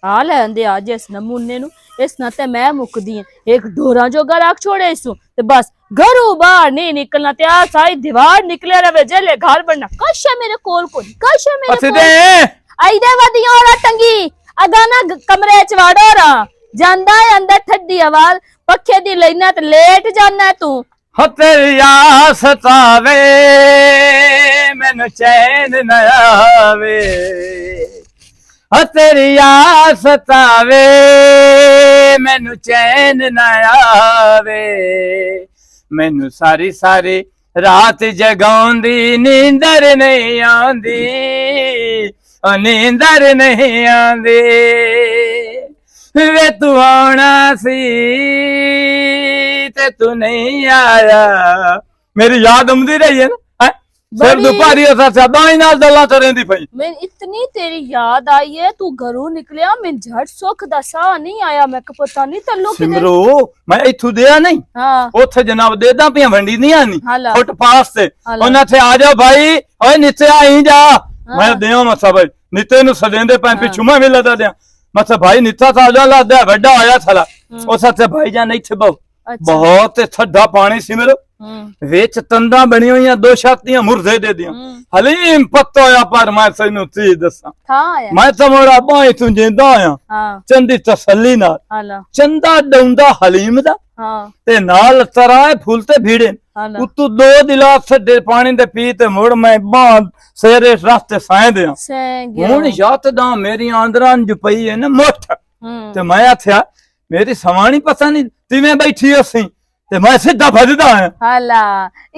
आ लैंदे आज इस नमूने नु। इस ना ते मैं मुकदी एक डोरा जोगा रख छोड़े इसू ते बस घरों बाहर नहीं निकलना ते आ सारी दीवार निकले रवे जेले घर बनना कश है मेरे कोल को कश है मेरे कोल आई दे वदियां और टंगी अगाना कमरे च वाड़ो रा जांदा है अंदर ठड्डी आवाज पक्खे दी लेना ते लेट जाना तू तेरिया सतावे मैनू चैन न आवे तेरिया सतावे मैनू चैन न आवे मैनू सारी सारी रात जगाउंदी नींदर नहीं आंदी नींदर नहीं आंदी वे तू आना सी ते तू नहीं आया मेरी याद आंदी रही है ना सिर दुपारी नाल गल्लां करेंदी पई मैं इतनी तेरी याद आई है तू घरों निकलिया मैं झट सुख दा साह नहीं आया मैं पता नहीं तल्लो सिमरो मैं इथू दिया नहीं हां ओथे जनाब देदा पिया वंडी नहीं आनी फुट पास से ओना थे आ जाओ भाई ओए नीचे आई जा मैं देओ मसा भाई नीते नु सदेंदे पै पिछू मैं भी लदा दिया मसा भाई नीता था जा लदा बड़ा आया थला ओ सते भाई जान इथे बहु बहुत ठंडा पानी सिमरो विच तंदा बनी हुई दो छातियां मुर्दे दे दियां हलीम पत्ता होया पर मैं तैनू चीज दसा मैं तो मोड़ा बाई तू जिंदा आया चंदी तसल्ली नाल चंदा डौंदा हलीम दा ते नाल तराए फूल ते भीड़े उतू दो गिलास ठंडे पानी दे पी ते मुड़ मैं बांध सेरे रास्ते साए दियां हुण याद दा मेरी आंदरां ज पई है ना मुठ ते मैं आख्या मेरी सवाणी पता नहीं तिवें बैठी असी ते मैं सीधा भजदा है हाला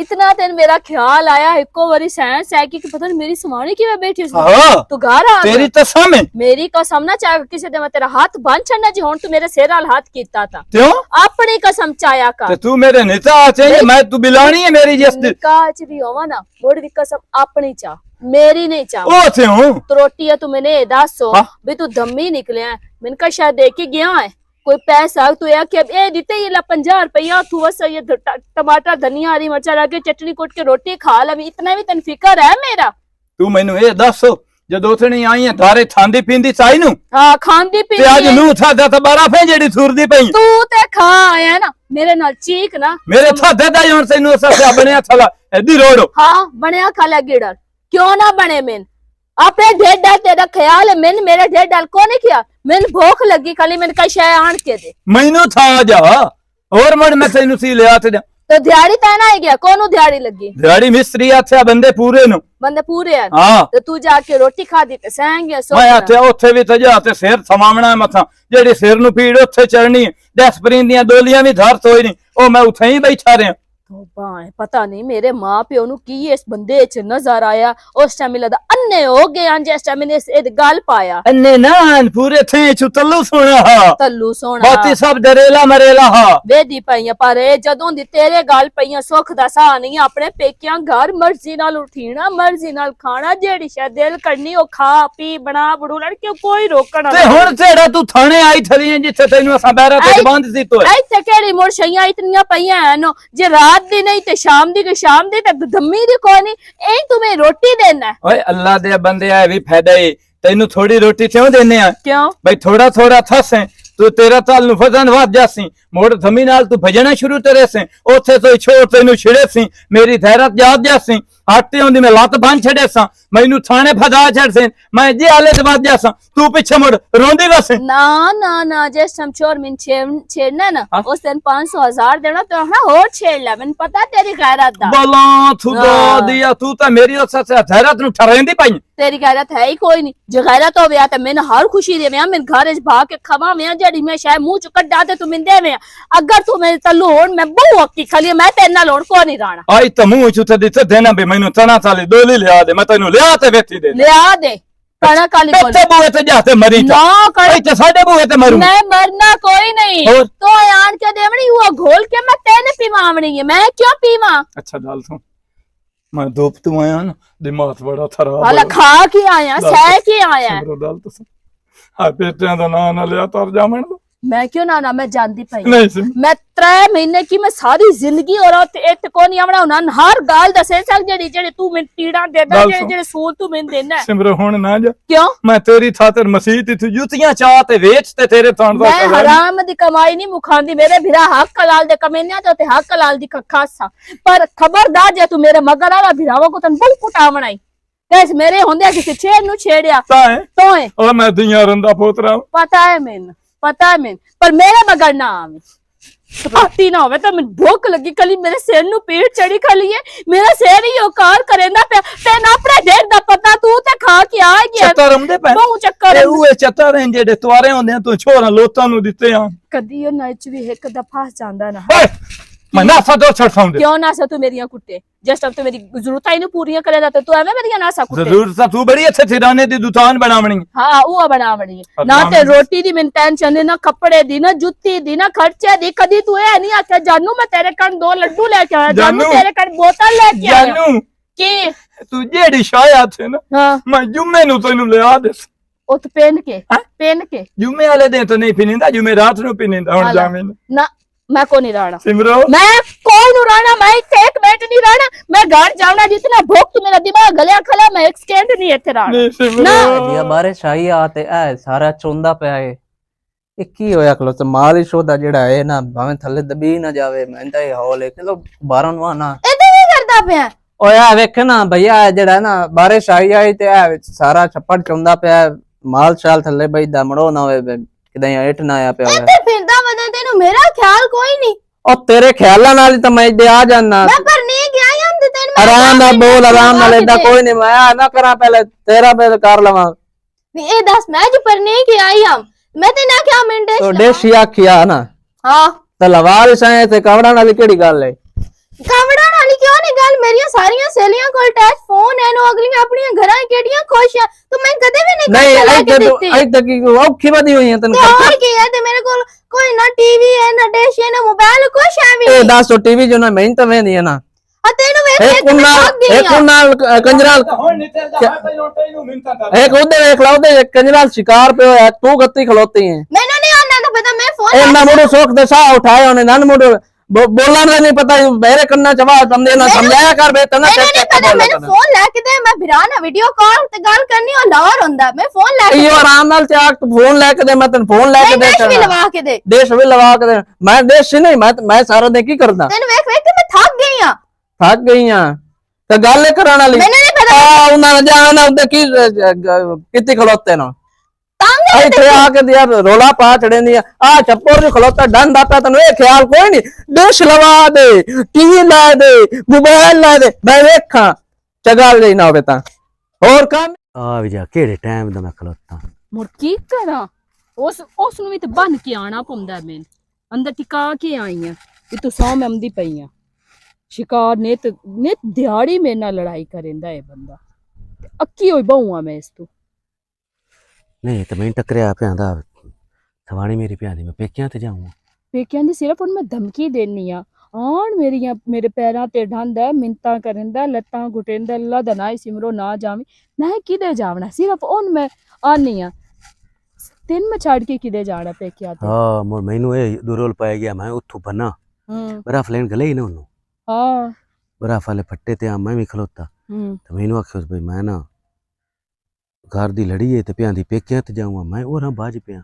इतना तेन मेरा ख्याल आया एको बारी साइंस है कि पता नहीं मेरी समानी की मैं बैठी हूं तू घर आ तेरी कसम है मेरी कसम ना चाहे किसी दे मैं तेरा हाथ बांध छड़ना जी हुन तू मेरे सिर नाल हाथ कीता था क्यों अपनी कसम चाया का ते तू मेरे नेता चाहिए मैं तू बिलानी है मेरी जिस काच भी होवा ना मोड़ भी कसम अपनी चा मेरी नहीं चा ओ थे हूं तो रोटी है तू मैंने दसो भी तू धम्मी निकले मैंने का शायद दे के गया है कोई पैसा तू या कि ए दिते ये ला 50 रुपया तू बस ये टमाटर धनिया हरी मिर्चा लगे चटनी कुट के रोटी खा लवी इतना भी तन फिकर है मेरा तू मैनू ए दस जदों उथणी आई है धारे खांदी पींदी चाई नु हां खांदी पींदी ते आज नू थादा त 12 फे जेडी सुरदी पई तू ते खा आया ना मेरे नाल चीक ना मेरे थादे दा हुन तैनू सस्या बनया थला एदी रोड़ो हां बनया खाला गिड़र क्यों ना बने मैन अपने ढेड डाल तेरा ख्याल है मैंने मेरा ढेड डाल को नहीं किया मैंने भूख लगी खाली मैंने कहा शाय आन के दे मैनू था जा और मड़ मैं तैनू सी ले आते जा तो दिहाड़ी ताना ही गया कोनु दिहाड़ी लगी दिहाड़ी मिस्त्री आथे बंदे पूरे नु बंदे पूरे हैं हां तो तू जाके रोटी खा दी ते सहेंगे सो मैं आथे ओथे भी ते जा ते सिर थमावना मथा जेडी सिर नु पीड़ ओथे चढ़नी दसपरीन दियां दोलियां भी धर तोई नहीं ओ मैं उथे ही बैठा रहा पता नहीं मेरे मां प्यो नु की इस बंदे च नजर आया उस टाइम लगदा अन्ने हो गए जिस टाइम मैंने इस गल पाया अन्ने ना पूरे थे छु तल्लू सोना हा तल्लू सोना बाती सब डरेला मरेला हा बेदी पईया पर जदों दी तेरे गल पईया सुख दा सा नहीं अपने पेकियां घर मर्जी नाल उठीना मर्जी नाल खाना जेड़ी शायद दिल करनी ओ खा पी बना बड़ू लड़के कोई रोकना ते हुन तेरा तू थाने आई थली जिथे तैनू असा बैरा ते बंद सी तो ऐ केड़ी मोर शैया इतनियां पईया न जे रात दी नहीं ते शाम दी ते धम्मी दी कोई नहीं ए तुम्हें रोटी देना ओए अल्लाह दे बंदे आए भी फायदा है तैनू थोड़ी रोटी क्यों देने आ क्यों भाई थोड़ा थोड़ा थस है तू तेरा ताल नु फजन वाद जासी मोड़ धमी नाल तू भजना शुरू तेरे से ओथे तो छोड़ तैनू छिड़े सी मेरी धैरत याद जासी आटे होंदी मैं लत बांध छड़े सा मैनू थाने फजा छड़ से मैं जे हाले ते वाद जासा तू पीछे मुड़ रोंदी बस ना ना ना जस्ट हम चोर मिन छेड़ना ना उस दिन 500,000 देना तो ना और छेड़ ले मैंने पता तेरी गैरत दा बोला खुदा दिया तू तो मेरी उस से धैरत नु ठरेंदी पई तेरी गैरत है ही कोई नहीं जो गैरत हो गया तो मैंने हर खुशी दे मैं घर च भाग के खवा मैं जेडी मैं शायद मुंह च कड्डा ते तू मिंदे में अगर तू मेरे तल्लू होण मैं बहु अक्की खाली मैं तेरे नाल होण को नहीं राणा आई तो मुंह च ते दिते देना भी मैनू तना साली डोली लिया दे मैं तैनू लिया ते वेठी दे लिया दे कणा काली बोल ते बुए ते जाते मरी ना कई ते साडे बुए ते मरू मैं मरना कोई नहीं तो आन के देवणी हुआ घोल के मैं तेने पीवावणी है मैं क्यों पीवा अच्छा डाल तू मैं धूप तू आया ना दिमाग बड़ा खराब हां खा के आया सह के आया डाल तू हां बेटियां दा नाम ना लिया तर जामण मैं क्यों ना मैं जानती पाई नहीं सिम मैं 3 महीने की मैं सारी जिंदगी और इत को नहीं आवना उन्हां हर गाल दसे सक जेड़ी जेड़ी तू मैं पीड़ा देदा जेड़ी जेड़ी सूल तू मैं देना सिमरो हुन ना जा क्यों मैं तेरी खातिर मसीत थी जुतियां चाह ते वेच ते तेरे थान दा मैं हराम दी कमाई नहीं मुखांदी मेरे भिरा हक हलाल दे कमेनिया तो हक हलाल दी खासा पर खबरदार जे तू मेरे मगर आला भिरावा को तन बहुत कुटावना आई कैस मेरे होंदे किसी छेड़ नु छेड़या तो है ओ मैं दिया रंदा पोतरा पता है मैन पर मेरे मगर ना आवे आती ना होवे तो मैं भूख लगी कली मेरे सिर नु पीड़ चढ़ी खली है मेरा सिर ही ओकार करेंदा पे तेन अपने ढेर दा पता तू ते खा के आ गया चक्कर आंदे पे बहु चक्कर ओए चक्कर हैं जेडे तवारे होंदे तू छोरा लोतां नु दित्ते आ कदी ओ नच भी एक दफा जांदा ना ओए मैं ना सदो छड़साउंदे क्यों ना सा तू मेरियां कुट्टे जस्ट अब तो मेरी जरूरतां ही पूरियां करेगा तो तू एवें मेरियां ना सा कुट्टे जरूर तू बड़ी अच्छे ठिराने दी दुकान बनावणी हां वो बनावणी ना ते रोटी दी मैं टेंशन ना कपड़े दी ना जुत्ती दी ना खर्चे दी कदी तू ए नहीं आखे जानू मैं तेरे कण 2 लड्डू लेके आया जानू तेरे कण बोतल लेके आया जानू की तू जेड़ी शाया थे ना हां मैं जुम्मे नु तैनू लिया दे ओ तो पेन के जुम्मे वाले दिन तो नहीं पीनींदा जुम्मे रात नु पीनींदा हुन जामिन ना मैं को नहीं रहना सिमरो मैं कोई नहीं रहना मैं एक मिनट नहीं रहना मैं घर जाऊंगा जितना भूख तू मेरा दिमाग गलिया खला मैं एक सेकंड नहीं इथे रहना नहीं सिमरो ये बारिश आई आते ऐ सारा चोंदा पिया है ਇਹ ਕੀ ਹੋਇਆ ਖਲੋ ਤੇ ਮਾਲਿਸ਼ ਉਹਦਾ ਜਿਹੜਾ ਹੈ ਨਾ ਭਾਵੇਂ ਥੱਲੇ ਦਬੀ ਨਾ ਜਾਵੇ ਮੈਂ ਤਾਂ ਇਹ ਹੌਲ ਹੈ ਚਲੋ ਬਾਹਰੋਂ ਨੂੰ ਆਣਾ ਇਹ ਤੇ ਕੀ ਕਰਦਾ ਪਿਆ ਓਏ ਆ ਵੇਖ ਨਾ ਭਈਆ ਜਿਹੜਾ ਨਾ ਬਾਰਿਸ਼ ਆਈ ਤੇ ਐ ਵਿੱਚ ਸਾਰਾ ਛੱਪੜ ਚੋਂਦਾ ਪਿਆ ਮਾਲ ਸ਼ਾਲ ਥੱਲੇ ਬਈ ਦਮੜੋ ਨਾ ਹੋਵੇ ਕਿਦਾਂ ਹੇਠ ਨਾ ਆਇਆ ਪਿਆ ਹੋਵੇ ਤੇ ਫਿਰਦਾ ਵਦਾ ਤੈਨੂੰ ਮੇਰਾ ਖਿਆਲ ਕੋਈ ਨਹੀਂ ਉਹ ਤੇਰੇ ਖਿਆਲਾਂ ਨਾਲ ਹੀ ਤਾਂ ਮੈਂ ਇੱਥੇ ਆ ਜਾਣਾ ਮੈਂ ਪਰ ਨਹੀਂ ਗਿਆ ਹਮ ਤੇ ਤੈਨੂੰ ਆਰਾਮ ਨਾਲ ਬੋਲ ਆਰਾਮ ਨਾਲ ਏਦਾਂ ਕੋਈ ਨਹੀਂ ਮੈਂ ਨਾ ਕਰਾਂ ਪਹਿਲੇ ਤੇਰਾ ਪਹਿਲੇ ਕਰ ਲਵਾਂ ਵੀ ਇਹ ਦੱਸ ਮੈਂ ਜੋ ਪਰ ਨਹੀਂ ਗਿਆ ਹਮ ਮੈਂ ਤੇ ਨਾ ਕਿਹਾ ਮਿੰਟੇ ਤੋ ਡੇਸ਼ੀ ਆਖਿਆ ਨਾ ਹਾਂ ਤੇ ਲਵਾਰ ਸਾਂ ਤੇ ਕਵੜਾਂ ਵਾਲੀ ਕਿਹੜੀ ਗੱਲ ਹੈ ਕਵੜਾ ਵਾਲੀ ਕਿਉਂ ਨਹੀਂ ਗੱਲ ਮੇਰੀਆਂ ਸਾਰੀਆਂ ਸਹੇਲੀਆਂ ਕੋਲ ਟੱਚ ਫੋਨ ਹੈ ਨੋ ਅਗਲੀਆਂ ਆਪਣੀਆਂ ਘਰਾਂ ਕਿਹੜੀਆਂ ਖੁਸ਼ ਆ ਤੂੰ ਮੈਂ ਕਦੇ ਵੀ ਨਹੀਂ ਨਹੀਂ ਅੱਜ ਤੱਕ ਔਖੀ ਵਧੀ ਹੋਈ ਹੈ ਤੈਨੂੰ ਹੋਰ ਕੀ ਹੈ ਤੇ ਮੇਰੇ ਕੋਲ ਕੋਈ ਨਾ ਟੀਵੀ ਹੈ ਨਾ ਡਿਸ਼ ਹੈ ਨਾ ਮੋਬਾਈਲ ਕੁਛ ਹੈ ਵੀ ਇਹ ਦੱਸ ਟੀਵੀ ਜੋ ਨਾ ਮੈਂ ਤਾਂ ਵੇਂਦੀ ਹੈ ਨਾ ਆ ਤੈਨੂੰ ਵੇਖ ਕੇ ਇੱਕ ਨਾਲ ਕੰਜਰਾਲ ਹੁਣ ਨਿਕਲ ਜਾ ਪਹਿਲੋਂ ਤੈਨੂੰ ਮਿੰਤਾ ਕਰ ਇੱਕ ਉਹਦੇ ਵੇਖ ਲਾ ਉਹਦੇ ਕੰਜਰਾਲ ਸ਼ਿਕਾਰ ਪਿਆ ਹੋਇਆ ਤੂੰ ਗੱਤੀ ਖਲੋਤੀ ਹੈ ਮੈਨੂੰ ਨਹੀਂ ਆਨਾ ਤਾਂ ਪਤਾ ਮੈਂ ਫੋਨ ਇਹ ਨਾ ਮੁੰਡੇ ਸੋਖ ਦੇ ਸਾਹ ਉਠਾਏ ਉਹਨੇ ਨਨ ਮੁੰਡੇ ਬੋਲਣਾ ਦਾ ਨਹੀਂ ਪਤਾ ਮੇਰੇ ਕੰਨਾਂ ਚ ਆਵਾਜ਼ ਤੁਮਨੇ ਨਾ ਸਮਝਾਇਆ ਕਰ ਬੇ ਤਨਾ ਮੈਨੂੰ ਫੋਨ ਲੈ ਕੇ ਦੇ ਮੈਂ ਬਿਰਾਨਾ ਵੀਡੀਓ ਕਾਲ ਤੇ ਗੱਲ ਕਰਨੀ ਉਹ ਲਾਹੌਰ ਹੁੰਦਾ ਮੈਂ ਫੋਨ ਲੈ ਕੇ ਇਹ ਆਰਾਮ ਨਾਲ ਤੇ ਆ ਤੂੰ ਫੋਨ ਲੈ ਕੇ ਦੇ ਮੈਂ ਤੈਨੂੰ ਫੋਨ ਲੈ ਕੇ ਦੇ ਦੇਸ਼ ਵੀ ਲਵਾ ਕੇ ਦੇ ਦੇਸ਼ ਵੀ ਲਵਾ ਕੇ ਦੇ ਮੈਂ ਦੇਸ਼ ਨਹੀਂ ਮੈਂ ਸਾਰਾ ਦਿਨ ਕੀ ਕਰਦਾ ਤੈਨੂੰ ਵੇਖ ਵੇਖ ਕੇ ਮੈਂ ਥੱਕ ਗਈ ਆ ਥੱਕ ਗਈ ਆ ਤੇ ਗੱਲ ਕਰਾਣ ਵਾਲੀ ਮੈਨੂੰ ਨਹੀਂ ਪਤਾ ਆ ਉਹਨਾਂ ਨੇ ਜਾਣਾ ਉਹਦੇ ਕੀ ਕਿੱਥੇ ਖਲੋਤੇ ਨਾ ਤੰਗ ਇੱਥੇ ਆ ਕੇ ਯਾਰ ਰੋਲਾ ਪਾ ਚੜੇਂਦੀ ਆ ਛੱਪਰ ਜੋ ਖਲੋਤਾ ਡੰਡਾ ਪਿਆ ਤੈਨੂੰ ਇਹ ਖਿਆਲ ਕੋਈ ਨਹੀਂ ਡਿਸ਼ ਲਵਾ ਦੇ ਟੀਵੀ ਲਾ ਦੇ ਮੋਬਾਈਲ ਲਾ ਦੇ ਮੈਂ ਵੇਖਾਂ ਚਗਾ ਲਈ ਨਾ ਹੋਵੇ ਤਾਂ ਹੋਰ ਕੰਮ ਆ ਵੀ ਜਾ ਕਿਹੜੇ ਟਾਈਮ ਦਾ ਮੈਂ ਖਲੋਤਾ ਮੁੜ ਕੀ ਕਰਾਂ ਉਸ ਨੂੰ ਵੀ ਤੇ ਬੰਨ ਕੇ ਆਣਾ ਪੈਂਦਾ ਮੈਂ ਅੰਦਰ ਟਿਕਾ ਕੇ ਆਈ ਆ ਕਿ ਤੂੰ ਸੌ ਮੈਂਦੀ ਪਈ ਆ ਸ਼ਿਕਾਰ ਨਿਤ ਦਿਹਾੜੀ ਮੇਰੇ ਨਾਲ ਲੜਾਈ ਕਰੇਂਦਾ ਇਹ ਬੰਦਾ ਅੱਕੀ ਹੋਈ ਬਹੁਆ ਮੈਂ ਇਸ ਤੋਂ ਨਹੀਂ ਤੇ ਮੈਂ ਟੱਕਰਿਆ ਪਿਆਂਦਾ ਥਵਾਣੀ ਮੇਰੀ ਪਿਆਂਦੀ ਮੈਂ ਪੇਕਿਆਂ ਤੇ ਜਾਊਂਗਾ ਪੇਕਿਆਂ ਦੀ ਸਿਰਫ ਹੁਣ ਮੈਂ ਧਮਕੀ ਦੇਣੀ ਆ ਆਣ ਮੇਰੇ ਪੈਰਾਂ ਤੇ ਢੰਦਾ ਮਿੰਤਾ ਕਰੇਂਦਾ ਲੱਤਾਂ ਘੁਟੇਂਦਾ ਅੱਲਾ ਦਾ ਨਾ ਸਿਮਰੋ ਨਾ ਜਾਵੇਂ ਮੈਂ ਕਿਦੇ ਜਾਵਣਾ ਸਿਰਫ ਉਹਨ ਮੈਂ ਆਨੀ ਆ ਤਿੰਨ ਮੈਂ ਛੱਡ ਕੇ ਕਿਦੇ ਜਾਣਾ ਪੇਕਿਆਂ ਤੇ ਹਾਂ ਮੈਨੂੰ ਇਹ ਦੁਰੋਲ ਪੈ ਗਿਆ ਮੈਂ ਉੱਥੋਂ ਬੰਨਾ ਬਰਫ ਲੈਣ ਗਲੇ ਹੀ ਨਾ ਉਹਨੂੰ ਹਾਂ ਬਰਫ ਵਾਲੇ ਫੱਟੇ ਤੇ ਆ ਮੈਂ ਵੀ ਖਲੋਤਾ ਤੇ ਮੈਨੂੰ ਆਖਿਆ ਬਈ ਮੈਂ ਨਾ ਘਰ ਦੀ ਲੜੀ ਏ ਤੇ ਪਿਆਂਦੀ ਪੇਕਿਆਂ ਤੇ ਜਾਊਂਗਾ ਮੈਂ ਹੋਰਾਂ ਬਾਜ ਪਿਆ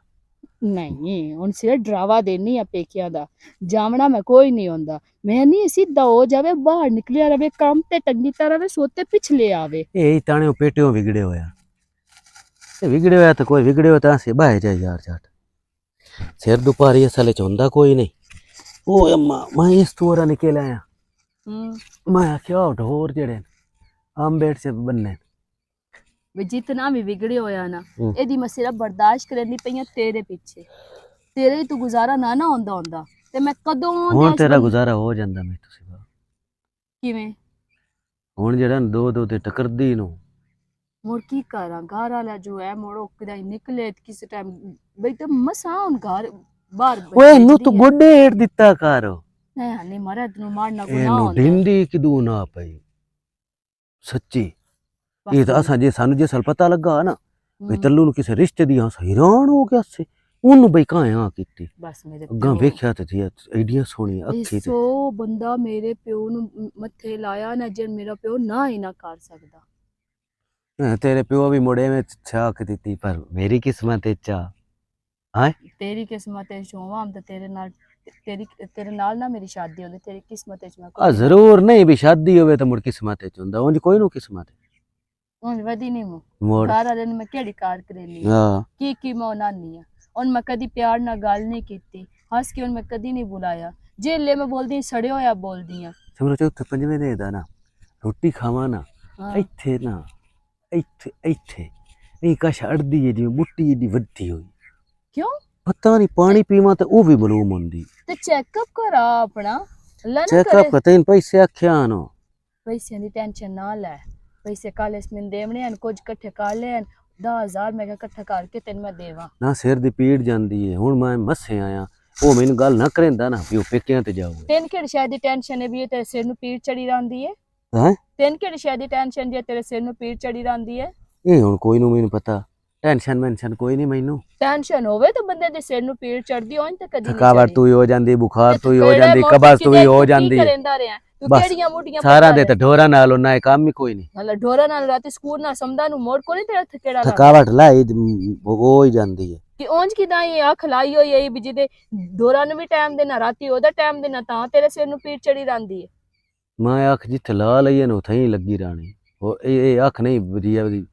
ਨਹੀਂ ਹੁਣ ਸਿਰ ਡਰਾਵਾ ਦੇਣੀ ਆ ਪੇਕਿਆਂ ਦਾ ਜਾਵਣਾ ਮੈਂ ਕੋਈ ਨਹੀਂ ਹੁੰਦਾ ਮੈਂ ਨਹੀਂ ਸਿੱਧਾ ਹੋ ਜਾਵੇ ਬਾਹਰ ਨਿਕਲਿਆ ਰਵੇ ਕੰਮ ਤੇ ਟੰਗੀ ਤਰ੍ਹਾਂ ਵੇ ਸੋਤੇ ਪਿਛਲੇ ਆਵੇ ਇਹ ਤਾਣੇ ਪੇਟਿਓਂ ਵਿਗੜੇ ਹੋਇਆ ਤੇ ਵਿਗੜੇ ਹੋਇਆ ਤਾਂ ਕੋਈ ਵਿਗੜੇ ਹੋਇਆ ਤਾਂ ਸੇ ਬਾਹਰ ਜਾ ਯਾਰ ਜਾਟ ਸਿਰ ਦੁਪਾਰੀ ਅਸਲੇ ਚ ਹੁੰਦਾ ਕੋਈ ਨਹੀਂ ਉਹ ਅੰਮਾ ਮੈਂ ਇਸ ਤੋਰਾ ਨਿਕਲ ਆਇਆ ਮੈਂ ਆਖਿਆ ਢੋਰ ਜਿਹੜੇ ਆਂਬੇੜ ਸੇ ਬੰਨੇ ਵੀ ਜਿਤਨਾ ਵੀ ਵਿਗੜੇ ਹੋਇਆ ਨਾ ਇਹਦੀ ਮੈਂ ਸਿਰਫ ਬਰਦਾਸ਼ਤ ਕਰਨੀ ਪਈਆਂ ਤੇਰੇ ਪਿੱਛੇ ਤੇਰੇ ਹੀ ਤੂੰ ਗੁਜ਼ਾਰਾ ਨਾ ਹੁੰਦਾ ਤੇ ਮੈਂ ਕਦੋਂ ਹੁਣ ਤੇਰਾ ਗੁਜ਼ਾਰਾ ਹੋ ਜਾਂਦਾ ਮੈਂ ਤੁਸੀਂ ਕਿਵੇਂ ਹੁਣ ਜਿਹੜਾ ਦੋ ਤੇ ਟਕਰਦੀ ਨੂੰ ਮੁੜ ਕੀ ਕਰਾਂ ਘਰ ਵਾਲਾ ਜੋ ਹੈ ਮੋੜੋ ਕਿਦਾ ਨਿਕਲੇ ਕਿਸੇ ਟਾਈਮ ਬਈ ਤੇ ਮਸਾਂ ਹੁਣ ਘਰ ਬਾਹਰ ਓਏ ਨੂੰ ਤੂੰ ਗੋਡੇ ਏੜ ਦਿੱਤਾ ਕਰ ਨਹੀਂ ਮਰਦ ਨੂੰ ਮਾਰਨਾ ਗੁਨਾਹ ਇਹਨੂੰ ਹੁੰਦਾ ਢਿੰਡੀ ਕਿਦੂ ਨਾ ਪਈ ਸੱਚੀ ਇਹ ਤਾਂ ਅਸਾਂ ਜੇ ਸਾਨੂੰ ਜੇ ਸਲ ਪਤਾ ਲੱਗਾ ਨਾ ਵੀ ਤੱਲੂ ਨੂੰ ਕਿਸੇ ਰਿਸ਼ਤੇ ਦੀ ਹੈਰਾਨ ਹੋ ਗਿਆ ਸੀ ਉਹਨੂੰ ਬਈ ਕਾਇਆ ਕੀਤੀ ਬਸ ਮੇਰੇ ਅੱਗਾ ਵੇਖਿਆ ਤੇ ਥੀ ਐਡੀਆਂ ਸੋਹਣੀਆਂ ਅੱਖੀ ਤੇ 100 ਬੰਦਾ ਮੇਰੇ ਪਿਓ ਨੂੰ ਮੱਥੇ ਲਾਇਆ ਨਾ, ਜੇ ਮੇਰਾ ਪਿਓ ਨਾ ਹੀ ਨਾ ਕਰ ਸਕਦਾ। ਤੇਰੇ ਪਿਓ ਵੀ ਮੁੜੇ ਵਿੱਚ ਛਾਕ ਦਿੱਤੀ ਪਰ ਮੇਰੀ ਕਿਸਮਤ ਵਿੱਚ ਆ ਹਾਂ ਤੇਰੀ ਕਿਸਮਤ ਵਿੱਚ ਹੋਵਾਂ ਤੇ ਤੇਰੇ ਨਾਲ ਨਾ ਮੇਰੀ ਸ਼ਾਦੀ ਹੁੰਦੀ, ਤੇਰੀ ਕਿਸਮਤ ਵਿੱਚ ਮੈਂ ਆ ਜ਼ਰੂਰ ਨਹੀਂ ਵੀ ਸ਼ਾਦੀ ਹੋਵੇ ਤਾਂ ਮੁੜ ਕਿਸਮਤ ਵਿੱਚ ਹੁੰਦਾ, ਉਂਝ ਕੋਈ ਨੂੰ ਕਿਸਮਤ ਹੁਣ ਵਧੀ ਨਹੀਂ ਮੋੜ ਘਰ ਵਾਲੇ ਨੂੰ ਮੈਂ ਕਿਹੜੀ ਕਾਰ ਕਰੇਲੀ ਹਾਂ ਕੀ ਮੈਂ ਉਹਨਾਂ ਨਹੀਂ ਆ, ਉਹਨ ਮੈਂ ਕਦੀ ਪਿਆਰ ਨਾਲ ਗੱਲ ਨਹੀਂ ਕੀਤੀ, ਹੱਸ ਕੇ ਉਹਨ ਮੈਂ ਕਦੀ ਨਹੀਂ ਬੁਲਾਇਆ, ਜੇ ਮੈਂ ਬੋਲਦੀ ਸੜੇ ਹੋਇਆ ਬੋਲਦੀ ਆ। ਸਮਰੋ ਚੌਥੇ ਪੰਜਵੇਂ ਦੇ ਦਾ ਨਾ ਰੋਟੀ ਖਾਵਾਂ ਨਾ ਇੱਥੇ ਨਾ ਇੱਥੇ ਇਹ ਕਸ਼ ਅੜਦੀ ਹੈ ਜਿਵੇਂ ਮੁੱਟੀ ਏਡੀ ਵੱਡੀ ਹੋਈ, ਕਿਉਂ ਪਤਾ ਨਹੀਂ ਪਾਣੀ ਪੀਵਾਂ ਤੇ ਉਹ ਵੀ ਮਲੂਮ ਹੁੰਦੀ ਤੇ ਚੈੱਕਅਪ ਕਰਾ ਆਪਣਾ, ਅੱਲਾ ਨਾ ਚੈੱਕਅਪ ਕਰੇ ਪਤਾ ਨਹੀਂ ਪੈਸੇ ਆਖਿਆ ਨਾ ਪੈਸਿਆਂ ਦੀ ਟੈਨਸ਼ਨ ਨਾ ਲੈ, ਪੈਸੇ ਕੱਲ ਇਸ ਮੈਨੂੰ ਦੇਵਣੇ ਹਨ, ਕੁਝ ਇਕੱਠੇ ਕਰ ਲੈਣ 10,000 ਮੈਂ ਕਿਹਾ ਇਕੱਠਾ ਕਰਕੇ ਤੈਨੂੰ ਮੈਂ ਦੇਵਾਂ ਨਾ ਸਿਰ ਦੀ ਪੀੜ ਜਾਂਦੀ ਹੈ, ਹੁਣ ਮੈਂ ਮੱਸੇ ਆਇਆ ਉਹ ਮੈਨੂੰ ਗੱਲ ਨਾ ਕਰੇਂਦਾ ਨਾ ਵੀ ਉਹ ਪੇਕਿਆਂ ਤੇ ਜਾਊਗਾ। ਤੈਨੂੰ ਕਿਹੜੀ ਸ਼ਾਇਦ ਦੀ ਟੈਨਸ਼ਨ ਹੈ ਵੀ ਇਹ ਤੇਰੇ ਸਿਰ ਨੂੰ ਪੀੜ ਚੜੀ ਰਹਿੰਦੀ ਹੈ? ਹੈਂ ਤੈਨੂੰ ਕਿਹੜੀ ਸ਼ਾਇਦ ਦੀ ਟੈਨਸ਼ਨ ਜੇ ਤੇਰੇ ਸਿਰ ਨੂੰ ਪੀੜ ਚੜੀ ਰਹਿੰਦੀ ਹੈ? ਇਹ ਹੁਣ ਕੋਈ ਨੂੰ ਮੈਨੂੰ ਪਤਾ ਟੈਨਸ਼ਨ ਕੋਈ ਨਹੀਂ ਮੈਨੂੰ, ਟੈਨਸ਼ਨ ਹੋਵੇ ਤਾਂ ਬੰਦੇ ਦੇ ਸਿਰ ਨੂੰ ਪੀੜ ਚੜਦੀ ਹੋਣ ਤੇ ਕਦੀ ਥਕਾਵਟ ਤੂੰ ਹੀ ਹੋ ਜਾਂਦੀ, ਬੁਖਾਰ ਤੂੰ ਹੀ ਹੋ ਜਾਂਦੀ, ਕਬਜ਼ ਤੂੰ ਹੀ ਹੋ ਜਾਂਦੀ, ਤੂੰ ਕਿਹੜੀਆਂ ਮੋਟੀਆਂ ਸਾਰਾ ਦੇ ਤੇ ਢੋਰਾਂ ਨਾਲ ਉਹਨਾਂ ਕੰਮ ਹੀ ਕੋਈ ਨਹੀਂ, ਹਲਾ ਢੋਰਾਂ ਨਾਲ ਰਾਤੀ ਸਕੂਲ ਨਾਲ ਸਮਝਾ ਨੂੰ ਮੋੜ ਕੋਣੀ ਤੇਰਾ ਥਕੇੜਾ ਥਕਾਵਟ ਲਾਈ ਹੋ ਹੀ ਜਾਂਦੀ ਹੈ ਕਿ ਉਂਝ ਕਿਦਾਂ ਇਹ ਅੱਖ ਲਾਈ ਹੋਈ ਹੈ ਵੀ ਜਿਹਦੇ ਢੋਰਾਂ ਨੂੰ ਵੀ ਟਾਈਮ ਦੇਣਾ, ਰਾਤੀ ਉਹਦਾ ਟਾਈਮ ਦੇਣਾ, ਤਾਂ ਤੇਰੇ ਸਿਰ ਨੂੰ ਪੀੜ ਚੜੀ ਰਹਿੰਦੀ ਹੈ। ਮੈਂ ਅੱਖ ਜਿੱਥੇ ਲਾ ਲਈਏ ਨਾ ਉੱਥੇ ਹੀ ਲੱਗੀ ਰਹਿਣੀ, ਉਹ ਇਹ ਅੱਖ ਨਹੀਂ ਵਧੀਆ ਵੀ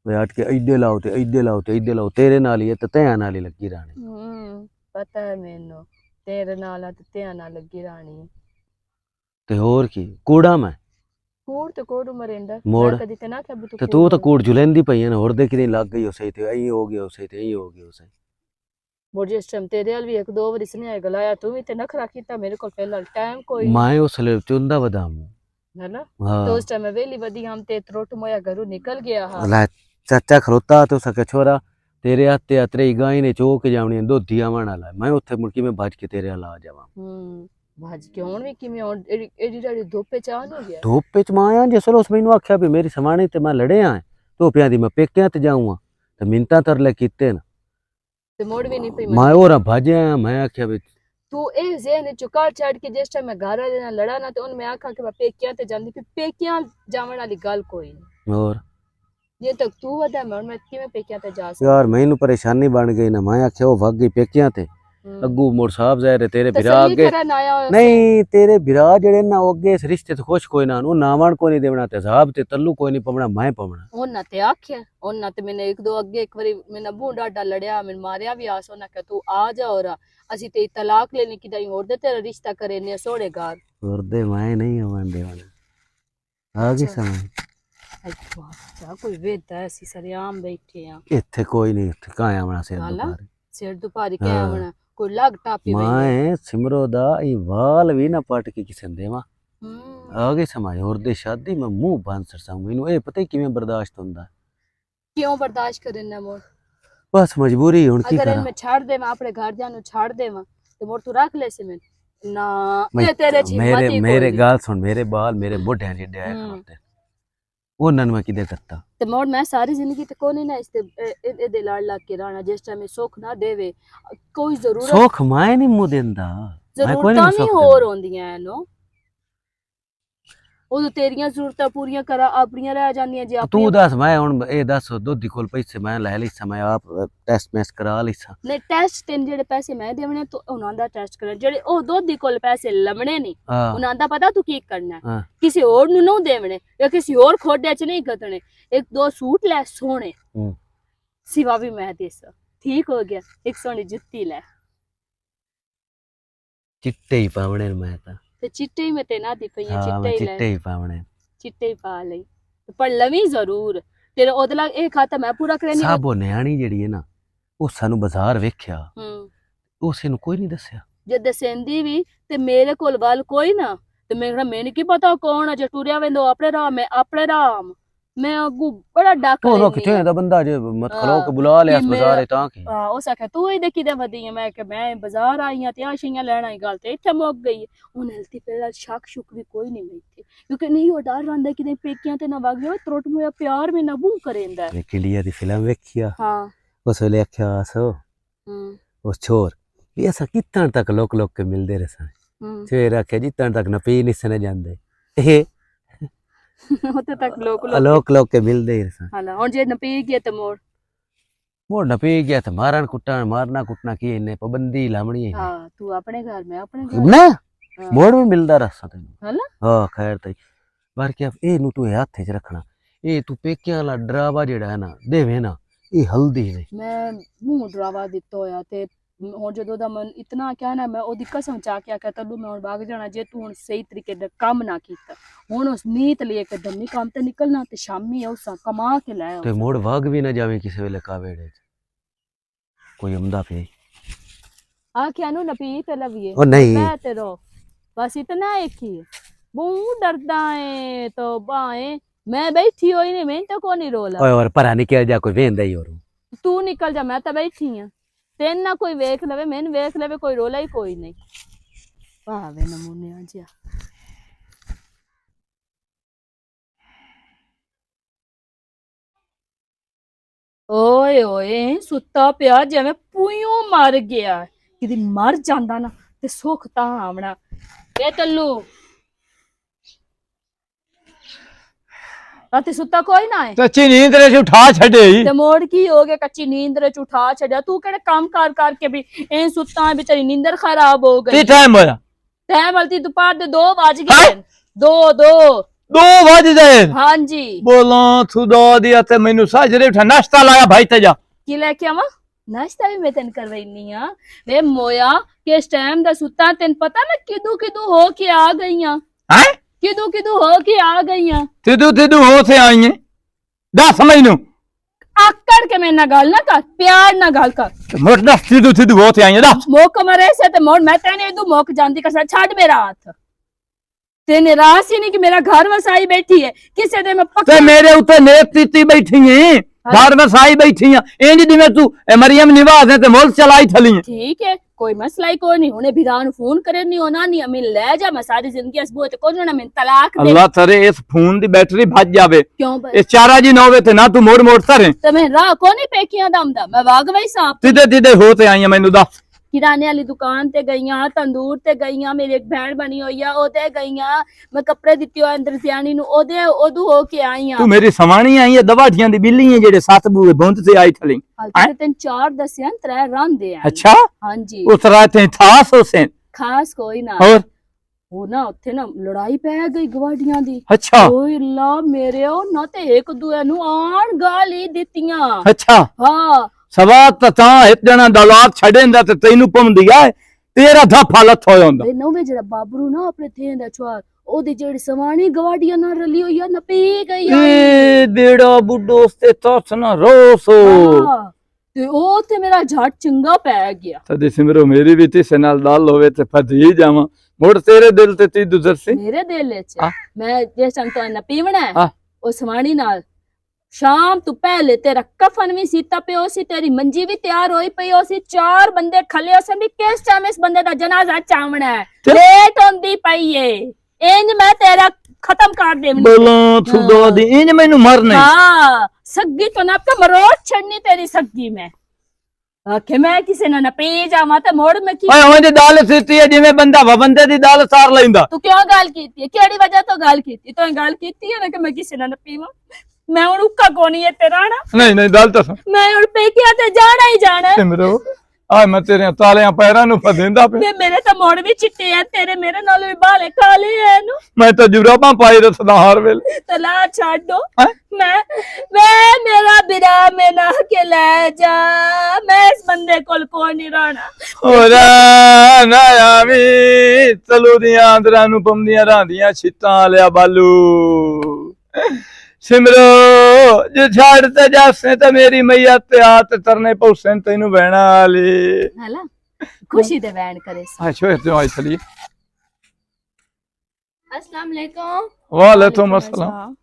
ਹਟ ਕੇ ਇੱਡੇ ਲਾਓ ਤੇ ਇੱਡੇ ਲਾਓ ਤੇ ਇੱਡੇ ਲਾਓ, ਤੇਰੇ ਨਾਲ ਹੀ ਤੇ ਧਿਆਨ ਨਾਲ ਹੀ ਲੱਗੀ ਰਹਿਣੀ। ਪਤਾ ਹੈ ਮੈਨੂੰ ਤੇਰੇ ਨਾਲ ਤੇ ਧਿਆਨ ਨਾਲ ਲੱਗੀ ਰਹਿਣੀ ਤੇ ਹੋਰ ਕੀ ਕੂੜਾ ਮੈਂ ਕੂੜ ਤੇ ਕੋੜ ਮਰਿੰਦਾ ਮੋੜ ਕਦੀ ਤੇ ਨਾ ਕਿ ਤੇ ਤੂੰ ਤਾਂ ਕੂੜ ਜੁਲੈਂਦੀ ਪਈ ਹੈ ਨਾ, ਹੋਰ ਦੇ ਕਿਤੇ ਲੱਗ ਗਈ ਉਸੇ ਤੇ ਐਂ ਹੋ ਗਿਆ ਉਸੇ ਤੇ ਐਂ ਹੋ ਗਿਆ ਉਸੇ ਬੋੜ ਜਿਸ ਟਾਈਮ ਤੇਰੇ ਵਾਲ ਵੀ ਇੱਕ ਦੋ ਵਾਰੀ ਸੁਨੇਹਾ ਗਲਾਇਆ, ਤੂੰ ਵੀ ਤੇ ਨਖਰਾ ਕੀਤਾ, ਮੇਰੇ ਕੋਲ ਪਹਿਲਾਂ ਟਾਈਮ ਕੋਈ ਮੈਂ ਉਸ ਲਈ ਚੁੰਦਾ ਵਧਾਮ ਹੈ ਨਾ, ਹਾਂ तो उस टाइम वेली वदी हम ते त्रोट मोया घरू निकल गया हा। ਲੈ ਚਾਚਾ ਖਲੋਤਾ ਤੇ ਸਕੇ ਛੋਰਾ ਤੇਰੇ ਹੱਥੇ ਅਤਰੇ ਗਾਈ ਨੇ ਚੋਕ ਜਾਵਣੀ ਦੋਧੀ ਆਵਣ ਵਾਲਾ, ਮੈਂ ਉੱਥੇ ਮੁੜ ਕੇ ਮੈਂ ਭੱਜ ਕੇ ਤੇਰੇ ਨਾਲ ਆ ਜਾਵਾਂ। ਭੱਜ ਕੇ ਹੁਣ ਵੀ ਕਿਵੇਂ ਹੁਣ ਏਡੀ ਏਡੀ ਧੁੱਪੇ ਚਾਹ ਹੋ ਗਿਆ, ਧੁੱਪੇ ਚ ਮਾਇਆ ਜਿਸਲ ਉਸ ਮੈਨੂੰ ਆਖਿਆ ਵੀ ਮੇਰੀ ਸਮਾਣੀ ਤੇ ਮੈਂ ਲੜਿਆ ਧੁੱਪਿਆਂ ਦੀ ਮੈਂ ਪੇਕਿਆਂ ਤੇ ਜਾਊਂਗਾ ਤੇ ਮਿੰਤਾਂ ਤਰਲੇ ਕੀਤੇ ਨਾ ਤੇ ਮੋੜ ਵੀ ਨਹੀਂ ਪਈ ਮੈਂ ਹੋਰਾਂ ਭੱਜਿਆ, ਮੈਂ ਆਖਿਆ ਵੀ ਤੂੰ ਇਹ ਜ਼ਹਿਨ ਚੁਕਾ ਛੱਡ ਕੇ ਜਿਸ ਟਾਈਮ ਮੈਂ ਘਰ ਵਾਲੇ ਨਾਲ ਲੜਾ ਨਾ ਤੇ ਉਹਨੇ ਮੈਂ ਆਖਾਂ ਕਿ ਮੈਂ ਪੇਕਿਆਂ ਤੇ ਜਾਂਦੀ, ਫਿਰ ਪੇਕਿਆਂ ਜਾਵਣ ਵਾਲੀ ਗੱਲ ਕੋਈ ਨਹੀਂ। ਹੋਰ ਜੇ ਤੱਕ ਤੂੰ ਵਦਾ ਮੈਂ ਕਿਵੇਂ ਪੇਕਿਆਂ ਤੇ ਜਾ ਸਕਦਾ ਯਾਰ ਮੈਨੂੰ ਪਰੇਸ਼ਾਨੀ ਬਣ ਗਈ ਨਾ, ਮੈਂ ਆਖਿਆ ਉਹ ਵਗ ਗਈ ਪੇਕਿਆਂ ਤੇ ਅੱਗੂ ਮੋੜ ਸਾਹਿਬ ਜ਼ਾਹਿਰ ਤੇਰੇ ਵਿਰਾ ਅੱਗੇ ਨਹੀਂ ਤੇਰੇ ਵਿਰਾ ਜਿਹੜੇ ਨਾ ਉਹ ਅੱਗੇ ਇਸ ਰਿਸ਼ਤੇ ਤੋਂ ਖੁਸ਼ ਕੋਈ ਨਾ, ਉਹ ਨਾਵਣ ਕੋਈ ਨਹੀਂ ਦੇਵਣਾ ਤੇ ਜ਼ਾਬ ਤੇ ਤੱਲੂ ਕੋਈ ਨਹੀਂ ਪਵਣਾ, ਮੈਂ ਪਵਣਾ ਉਹਨਾਂ ਤੇ ਆਖਿਆ, ਉਹਨਾਂ ਤੇ ਮੈਨੇ ਇੱਕ ਦੋ ਅੱਗੇ ਇੱਕ ਵਾਰੀ ਮੈਨੇ ਅੱਬੂ ਡਾਡਾ ਲੜਿਆ, ਮੈਨੂੰ ਮਾਰਿਆ ਵੀ ਆਸ, ਉਹਨਾਂ ਕਿ ਤੂੰ ਆ ਜਾ ਔਰ ਅਸੀਂ ਤੇ ਤਲਾਕ ਲੈਣੇ ਕਿ ਦਈ ਹੋਰ ਦੇ ਤੇਰਾ ਰਿਸ਼ਤਾ ਕਰੇ ਨੇ ਸੋੜੇ ਘਰ ਹੋਰ ਦੇ ਮੈਂ ਨਹੀਂ ਆਵਣ ਦੇਵਣਾ ਆ ਗਈ ਸਮਝ ਅੱਛਾ ਕੋਈ ਵੇਦਾ ਅਸੀਂ ਸਰਿਆਮ ਬੈਠੇ ਆ ਇੱਥੇ ਕੋਈ ਨਹੀਂ, ਇੱਥੇ ਕਾਇਆ ਆਵਣਾ ਸਿਰ ਦੁਪਾਰੀ ਕੇ ਆਵਣਾ ਕੋਈ ਲੱਗ ਟਾਪੀ ਮੈਂ ਸਿਮਰੋ ਦਾ ਇਹ ਵਾਲ ਵੀ ਨਾ ਪਟ ਕੇ ਕਿਸੇ ਨੂੰ ਦੇਵਾਂ ਆ ਗਈ ਸਮਝ, ਹੋਰ ਦੇ ਸ਼ਾਦੀ ਮੈਂ ਮੂੰਹ ਬੰਦ ਸਰਸਾਂ, ਮੈਨੂੰ ਇਹ ਪਤਾ ਹੀ ਕਿਵੇਂ ਬਰਦਾਸ਼ਤ ਹੁੰਦਾ, ਕਿਉਂ ਬਰਦਾਸ਼ਤ ਕਰੇ ਨਾ ਮੋੜ ਬਸ ਮਜਬੂਰੀ ਹੁਣ ਕੀ ਕਰਾਂ, ਅਗਰ ਮੈਂ ਛੱਡ ਦੇਵਾਂ ਆਪਣੇ ਘਰ ਜਾਨ ਨੂੰ ਛੱਡ ਦੇਵਾਂ ਤੇ ਮੋੜ ਤੂੰ ਰੱਖ ਲੈ ਸੇ ਮੈਂ ਨਾ ਇਹ ਤੇਰੇ ਜੀ ਮੇਰੇ ਗੱਲ ਸੁਣ, ਮੇਰੇ ਬਾਲ ਮੇਰੇ ਮੋਢਿਆਂ ਜਿੱਡੇ ਆਏ ਖਲੋਤੇ, ਉਹਨਾਂ ਨੂੰ ਮੈਂ ਕਿਦੇ ਕਰਤਾ ਤੇ ਮੋੜ ਮੈਂ ਸਾਰੀ ਜ਼ਿੰਦਗੀ ਤੇ ਕੋਈ ਨਹੀਂ ਨਾ ਇਸ ਤੇ ਇਹਦੇ ਲੜ ਲੱਗ ਕੇ ਰਹਿਣਾ, ਜਿਸ ਟਾਈਮ ਸੁੱਖ ਨਾ ਦੇਵੇ ਕੋਈ ਜ਼ਰੂਰਤ ਸੁੱਖ ਮੈਂ ਨਹੀਂ ਮੂੰਹ ਦਿੰਦਾ, ਜ਼ਰੂਰਤਾਂ ਵੀ ਹੋਰ ਹੁੰਦੀਆਂ ਨੋ, ਉਹ ਤੇਰੀਆਂ ਜ਼ਰੂਰਤਾਂ ਪੂਰੀਆਂ ਕਰਾ ਆਪਣੀਆਂ ਰਹਿ ਜਾਂਦੀਆਂ ਜੇ ਤੂੰ ਦੱਸ, ਮੈਂ ਹੁਣ ਇਹ ਦੱਸ ਦੋਧੀ ਕੋਲ ਪੈਸੇ ਮੈਂ ਲੈ ਲਈ ਸਾਂ, ਮੈਂ ਆਪ ਟੈਸਟ ਮੈਸ ਕਰਾ ਲਈ ਸਾਂ, ਨਹੀਂ ਟੈਸਟ ਤੇ ਜਿਹੜੇ ਪੈਸੇ ਮੈਂ ਦੇਵਣੇ ਤੂੰ ਉਹਨਾਂ ਦਾ ਟੈਸਟ ਕਰ, ਜਿਹੜੇ ਉਹ ਦੋਧੀ ਕੋਲ ਪੈਸੇ ਲਵਣੇ ਨਹੀਂ ਉਹਨਾਂ ਦਾ ਪਤਾ ਤੂੰ ਕੀ ਕਰਨਾ, ਕਿਸੇ ਹੋਰ ਨੂੰ ਨਾ ਦੇਵਣੇ ਜਾਂ ਕਿਸੇ ਹੋਰ ਖੋਡਿਆਂ ਚ ਨਹੀਂ ਗਤਣੇ, ਇੱਕ ਦੋ ਸੂਟ ਲੈ ਸੋਹਣੇ ਸਿਵਾ ਵੀ ਮੈਂ ਦੇ ਸਾਂ, ਠੀਕ ਹੋ ਗਿਆ, ਇੱਕ ਸੋਹਣੀ ਜੁੱਤੀ ਲੈ, ਚਿੱਟੇ ਹੀ ਪਾਵਣੇ ਮੈਂ ਤਾਂ ਤੇ ਚਿੱਟੇ ਹੀ ਮੈਂ ਤੇ ਨਾ ਦੀ ਪਈਆਂ, ਚਿੱਟੇ ਹੀ ਪਾਵਣੇ, ਚਿੱਟੇ ਹੀ ਪਾ ਲਈ ਪਰ ਲਵੀ ਜ਼ਰੂਰ ਤੇਰੇ ਉਹਦੇ ਨਾਲ ਇਹ ਖਾਤਾ ਮੈਂ ਪੂਰਾ ਕਰਨੀ ਸਾਬੋ ਨਿਆਣੀ ਜਿਹੜੀ ਹੈ ਨਾ, ਉਹ ਸਾਨੂੰ ਬਾਜ਼ਾਰ ਵੇਖਿਆ ਉਸੇ ਨੂੰ ਕੋਈ ਨਹੀਂ ਦੱਸਿਆ, ਜੇ ਦਸੇਂਦੀ ਵੀ ਤੇ ਮੇਰੇ ਕੋਲ ਵੱਲ ਕੋਈ ਨਾ ਤੇ ਮੈਨੂੰ ਕੀ ਪਤਾ ਕੌਣ ਆ, ਜੇ ਟੁਰਿਆ ਵੰਦੋ ਆਪਣੇ ਰਾਹ ਮੈਂ ਆਪਣੇ ਰਾਹ मैं अगू बड़ा डाक तो किथे दा बंदा जे मत खलो के बुला ले अस बाजार ता की ओ सके तू ही देखी दे वदी मैं कि मैं बाजार आई हां ते आ शियां लेना ही गल ते इथे मुक गई हुन हल्ती पहला शक शुक भी कोई नहीं बैठे क्योंकि नहीं ओ डर रंदा कि दे पेकियां ते ना वग गयो त्रोट मोया प्यार में ना बू करेंदा लेकिन लिया दी फिल्म देखिया हां उस वेले आख्या सो उस छोर ये ऐसा कितन तक लोक लोक के मिलते रहे सन फिर आखे जितन तक न पी नहीं सने जाते ਉੱਥੇ ਤੱਕ ਲੋਕ लोक लोक के मिलते ही रहे सन ਹਾਲਾ ਹੁਣ ਜੇ ਨਪੀ ਗਿਆ ਤੇ ਮੋੜ मोड़ न पी गया था मारन कुटन मारना कुटना की इन्हें पाबंदी लामणी है ਹਾਂ ਤੂੰ ਆਪਣੇ ਘਰ ਮੈਂ ਆਪਣੇ ਘਰ ना हाँ। मोड़ में मिलता रहा तेन ਹਾਲਾ हाँ खैर तई बार क्या ए नु तू हाथ च रखना ए तू पेकियां वाला डरावा जेड़ा है ना देवे ना ये हल्दी नहीं ਮੈਂ ਮੂੰਹ ਡਰਾਵਾ ਦਿੱਤਾ ਹੋਇਆ ਤੇ ਹੁਣ ਜਦੋਂ ਦਾ ਮਨ ਇਤਨਾ ਕਿਹਾ ਨਾ ਮੈਂ ਉਹਦੀ ਕਸਮ ਚਾ ਕੇ ਆਖਿਆ ਤੈਨੂੰ ਮੈਂ ਹੁਣ ਭਾਗ ਜਾਣਾ ਜੇ ਤੂੰ ਹੁਣ ਸਹੀ ਤਰੀਕੇ ਨਾਲ ਕੰਮ ਨਾ ਕੀਤਾ ਹੁਣ ਉਸ ਨੀਤ ਲਈ ਇੱਕ ਦਮੀ ਕੰਮ ਤੇ ਨਿਕਲਣਾ ਤੇ ਸ਼ਾਮੀ ਉਸਾਂ ਕਮਾ ਕੇ ਲੈ ते मोड़ भाग भी ना जावे किसी वेले कावेड़े कोई अमदा पे आख्या नु नपी ते लविए ओ नहीं मैं ते रो बस इतना एक ही बहुत डरता है तो बाएं मैं बैठी हुई नहीं मैं तो कौन ही रोला ओए और परा निकल जा कोई वेंदा ही और तू निकल जा मैं तो बैठी हूं तेन ना कोई वेख लवे मैंने वेख लवे कोई रोला ही कोई नहीं भावे नमूने आ जा ओए ओए सुता पिया जिवें पूयों मर गया किदी मर जांदा ना ते सुख तां आवना ए तल्लू राती सुता कोई ना है ਕੱਚੀ ਨੀਂਦ ਰੇ ਉਠਾ ਛੱਡੇ ते मोड़ की हो गया कच्ची नींद च उठा छड़िया तू केड़े काम कार करके भी ए सुता बेचारी नींदर खराब हो ਕੀ गई ਟਾਈਮ ਹੋਇਆ टाइम वाली दोपहर दे 2 बज गए दो 2 ਵਜ ਗਏ हाँ जी ਬੋਲਾਂ ਖੁਦਾ ਦੀ ਤੇ ਮੈਨੂੰ ਸਾਜਰੇ ਉਠਾ ਨਾਸ਼ਤਾ ਲਾਇਆ ਭਾਈ ਤੇ ਜਾ की लेके आवा नाश्ता भी मैं तेन करवाइनी हां वे मोया किस टाइम दा सुता तेन पता मैं किदू किदू हो के आ गई हां ਹੈ किदू हो के आ गई हां ਤਿੱਦੂ ਹੋ ਸੇ ਆਈ ਹੈ ਦੱਸ ਮੈਨੂੰ आकड़ के मेरे ना गल ना कर प्यार ना गल कर ਮੋਟ ਦੱਸ ਤਿੱਦੂ ਹੋ ਸੇ ਆਈ ਹੈ ਦੱਸ मोक मरे से ते मोड़ मैं तेने इदू मोक जानदी कर छाड़ मेरा हाथ तेने रास ही नहीं कि मेरा घर वसाई बैठी है किसे दे मैं ਤੇ पक्का ਮੇਰੇ ਉੱਤੇ ਨੇਕ ਤੀਤੀ ਬੈਠੀ ਏ ਘਰ ਵਸਾਈ ਬੈਠੀ ਆ ਇੰਜ ਜਿਵੇਂ ਤੂੰ ਮਰੀਮ ਨਿਵਾਜ਼ ਹੈ ਤੇ ਮੁਲਕ ਚਲਾਈ ਥਲੀ ਹੈ ठीक है कोई मसला ही कोई नहीं हुने भिरान फोन करे नहीं होना नहीं अमीन ले जा मैं सारी जिंदगी इस बोते को ना मैं तलाक दे ਅੱਲਾ ਤੇਰੇ ਇਸ ਫੋਨ ਦੀ ਬੈਟਰੀ ਭੱਜ ਜਾਵੇ क्यों ਇਹ ਚਾਰਾ ਜੀ ਨਾ ਹੋਵੇ ਤੇ ਨਾ ਤੂੰ ਮੋੜ ਤਰੇ तो मैं राह को नहीं पेकियां दमदा मैं वाग वही सांप ਤਿੱਦੇ ਹੋ ਤੇ ਆਈ ਆ ਮੈਨੂੰ ਦੱਸ किराने वाली दुकान ते गईयां तंदूर ते गईयां मेरी एक बहन बनी हुई है ओदे गईयां मैं कपड़े दित्ते हो अंदर सियानी नु ओदे ओदू हो के आई हां ਤੂੰ ਮੇਰੀ ਸਵਾਣੀ ਆਈ ਹੈ ਦਵਾਠੀਆਂ ਦੀ ਬਿੱਲੀ ਹੈ ਜਿਹੜੇ ਸੱਤ ਬੂਏ ਬੁੰਦ ਤੇ ਆਈ ਥਲੀ हाल तेन चार दसियां त्रै रांदे हैं ਅੱਛਾ हां जी ਉਸ ਰਾਤ ਤੇ ਖਾਸ ਹੁਸੈਨ खास कोई ना ਹੋਰ वो ना उत्थे ना लड़ाई पै गई गवाडियां दी ਅੱਛਾ ओए अल्लाह मेरे ओ ना ते एक दूए नु आण गाली दित्तियां ਅੱਛਾ हां ਸਵਾ ਤਾਂ ਇੱਕ ਜਣਾ ਦਲਾਤ ਛੱਡੇਂਦਾ ਤੇ ਤੈਨੂੰ ਪਉਂਦੀ ਆ ਤੇਰਾ ਧੱਫਾ ਲੱਥ ਹੋਇਆ ਹੁੰਦਾ ਵੇ ਨਵੇਂ ਜਿਹੜਾ ਬਾਬਰੂ ਨਾ ਆਪਣੇ ਥੇਂ ਦਾ ਛੁਆਰ ਉਹਦੀ ਜਿਹੜੀ ਸਵਾਣੀ ਗਵਾਡੀਆਂ ਨਾਲ ਰਲੀ ਹੋਈ ਆ ਨਪੀ ਗਈ ਆ ਏ ਬੇੜਾ ਬੁੱਢੋ ਤੇ ਤੋਸ ਨਾ ਰੋਸੋ ਹਾਂ, ਤੇ ਉਹ ਤੇ ਮੇਰਾ ਝਟ ਚੰਗਾ ਪੈ ਗਿਆ ਤਦੇ ਸਿਮਰੋ ਮੇਰੀ ਵੀ ਤੇ ਨਾਲ ਦਾਲ ਹੋਵੇ ਤੇ ਫਦੀ ਜਾਵਾਂ ਮੁੜ ਤੇਰੇ ਦਿਲ ਤੇ ਤੀ ਦੁਜ਼ਰ ਸੀ ਮੇਰੇ ਦਿਲ ਵਿੱਚ ਹਾਂ। ਮੈਂ ਜੇ ਸੰਗ ਤੋਂ ਨਾ ਪੀਵਣਾ ਹੈ, ਹਾਂ। ਉਹ ਸਵਾਣੀ ਨਾਲ शाम तू पहले तेरा कफन भी सीता पे हो सी तेरी मंजी भी तैयार होई पई हो सी चार बंदे खले हो सी भी किस टाइम इस बंदे दा जनाजा चावना है लेट होंदी पई है इंज मैं तेरा खत्म कर देवनी बोलो खुदा दी इंज मैनू मरने हां सग्गी तो ना तो मरोड़ छड़नी तेरी सग्गी में आखे मैं किसे ना पी जावा ते मोड़ में की ओए ओए दाल सीती है जिवें बंदा वा बंदे दी दाल सार लैंदा तू क्यों गाल कीती है केड़ी वजह तो गाल कीती तो गाल कीती है ना कि मैं किसे ना पीवा मैं हुण उक्का कोनी है तेरा ना नहीं दाल तो मैं हुण पेकिया ते जाना ही जाना है सिमरो आ मैं तेरे तालियां पैरां नु फदेंदा पे वे मेरे तो मोड़ भी चिट्टे हैं तेरे मेरे नाल भी बाले काले हैं नु मैं तो जुराबां पाई रसदा हर वेले तला छाड़ दो हैं? मैं मेरा बिरा में ना के ले जा मैं इस बंदे कोल कोई नहीं रहना ओरा ना आवी चलू दियां अंदरां नु पमदियां रांदियां छित्तां लिया बालू सिमरो जे छाड़ ते जासे ते मेरी मैया ते हाथ तरने पौसें तैनू बहना वाली हला खुशी दे वैन करे हां छोड़ ते आई चली अस्सलाम वालेकुम। वालेकुम अस्सलाम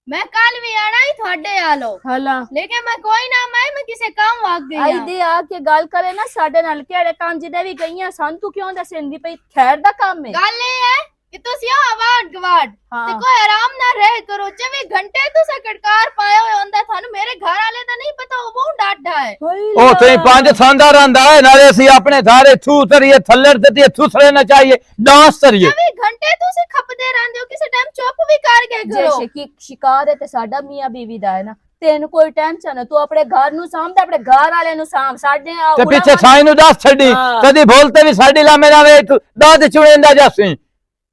मैं कल भी आना ही थोड़े आलो हला लेकिन मैं कोई ना मैं किसे काम वाग गई आई दे आके गल करे ना साडे नाल केड़े काम जिदे भी गईयां सन तू क्यों दसेंदी पई खैर दा काम है गल ये है कि तुसी आवाड गवाड हाँ। ते कोई आराम ना रह करो 24 घंटे तुसा कटकार पाए हुए हुंदा थानू मेरे घर वाले दा नहीं पता वो बहुत डाढ़ा है ਉਹ ਤੇ ਪੰਜ ਥਾਂਦਾ ਰਹਿੰਦਾ ਹੈ ਨਾਲੇ ਅਸੀਂ ਆਪਣੇ ਸਾਰੇ ਥੂ ਤਰੀਏ ਥੱਲੜ ਤੇ ਥੁਸਰੇ ਨਾ ਚਾਹੀਏ ਡਾਂਸ ਕਰੀਏ 24 घंटे तुसी खपदे रहंदे हो किसी टाइम चुप भी कर गए ਜੇ करो ਸ਼ਿਕਾਰ ਹੈ ਤੇ ਸਾਡਾ ਮੀਆਂ ਬੀਵੀ ਦਾ ਹੈ ਨਾ ਤੈਨੂੰ ਕੋਈ ਟੈਨਸ਼ਨ ਹੈ ਤੂੰ ਆਪਣੇ ਘਰ ਨੂੰ ਸਾਂਭ ਤੇ ਆਪਣੇ ਘਰ ਵਾਲੇ ਨੂੰ ਸਾਂਭ ਸਾਡੇ ਤੇ ਪਿੱਛੇ ਸਾਈ ਨੂੰ ਦੱਸ ਛੱਡੀ ਹਾਂ। ਕਦੀ ਬੋਲਤੇ ਵੀ ਸਾਡੀ ਲਾਮੇ ਨਾ ਵੇ ਤੂੰ ਦਾਦ ਚੁਣੇਂਦਾ ਜਾਸੀ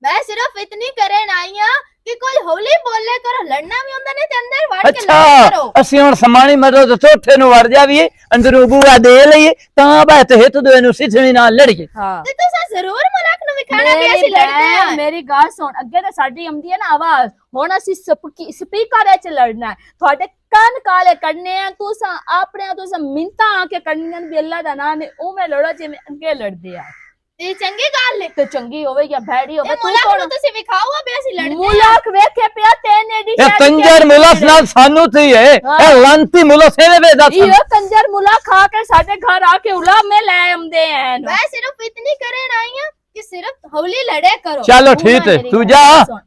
मैं सिर्फ इतनी करन आई हां कि कोई हौली बोले करो लड़ना भी हुंदा नहीं ते अंदर वड़ के लड़ा ਅੱਛਾ करो ਅਸੀਂ ਹੁਣ ਸਮਾਣੀ ਮਦਦ ਚੌਥੇ ਨੂੰ ਵੜ ਜਾਵੀਏ ਅੰਦਰੋਂ ਬੂਆ ਦੇ ਲਈਏ ਤਾਂ ਬਾਤ ਹਿੱਤ ਦੋਏ ਨੂੰ ਸਿੱਧਣੀ ਨਾਲ ਲੜੀਏ ਹਾਂ ते तुसा जरूर मलक नु विखाना भी ऐसी लड़दे हैं ਮੇਰੀ ਗੱਲ ਸੁਣ ਅੱਗੇ ਤਾਂ ਸਾਡੀ ਆਉਂਦੀ ਹੈ ਨਾ ਆਵਾਜ਼ ਹੁਣ ਅਸੀਂ ਸਪੀਕਰ ਵਿੱਚ ਲੜਨਾ ਹੈ ਤੁਹਾਡੇ ਕੰਨ ਕਾਲੇ ਕਰਨੇ ਆ ਤੁਸੀਂ ਆਪਣੇ ਤੁਸੀਂ ਮਿੰਤਾ ਆ ਕੇ ਕਰਨੀਆਂ ਵੀ ਅੱਲਾ ਦਾ ਨਾਮ ਹੈ ਉਵੇਂ ਲੜੋ ਜਿਵੇਂ ਅੱਗੇ ਲੜਦੇ ਆ ते चंगी गल है ਤੇ ਚੰਗੀ ਹੋਵੇ ਜਾਂ ਭੈੜੀ ਹੋਵੇ ते मुलक नु तुसी विखाओ भी ऐसी लड़दे हैं ਮੁਲਕ ਵੇਖੇ ਪਿਆ ਤੈਨੇ ਦੀ ਇਹ ਕੰਜਰ ਮੁਲਸ ਨਾਲ ਸਾਨੂੰ ਥੀ ਹੈ ਇਹ ਲੰਤੀ ਮੁਲਸ ਇਹਦੇ ਵੇ ਦੱਸ ਇਹ ਕੰਜਰ ਮੁਲਾ ਖਾ ਕੇ ਸਾਡੇ ਘਰ ਆ ਕੇ ਉਲਾ ਮੈਂ ਲੈ ਆਉਂਦੇ ਐ मैं सिर्फ इतनी करन आई हां कि सिर्फ हौली लड़े करो ਚਲੋ ਠੀਕ ਹੈ ਤੂੰ ਜਾ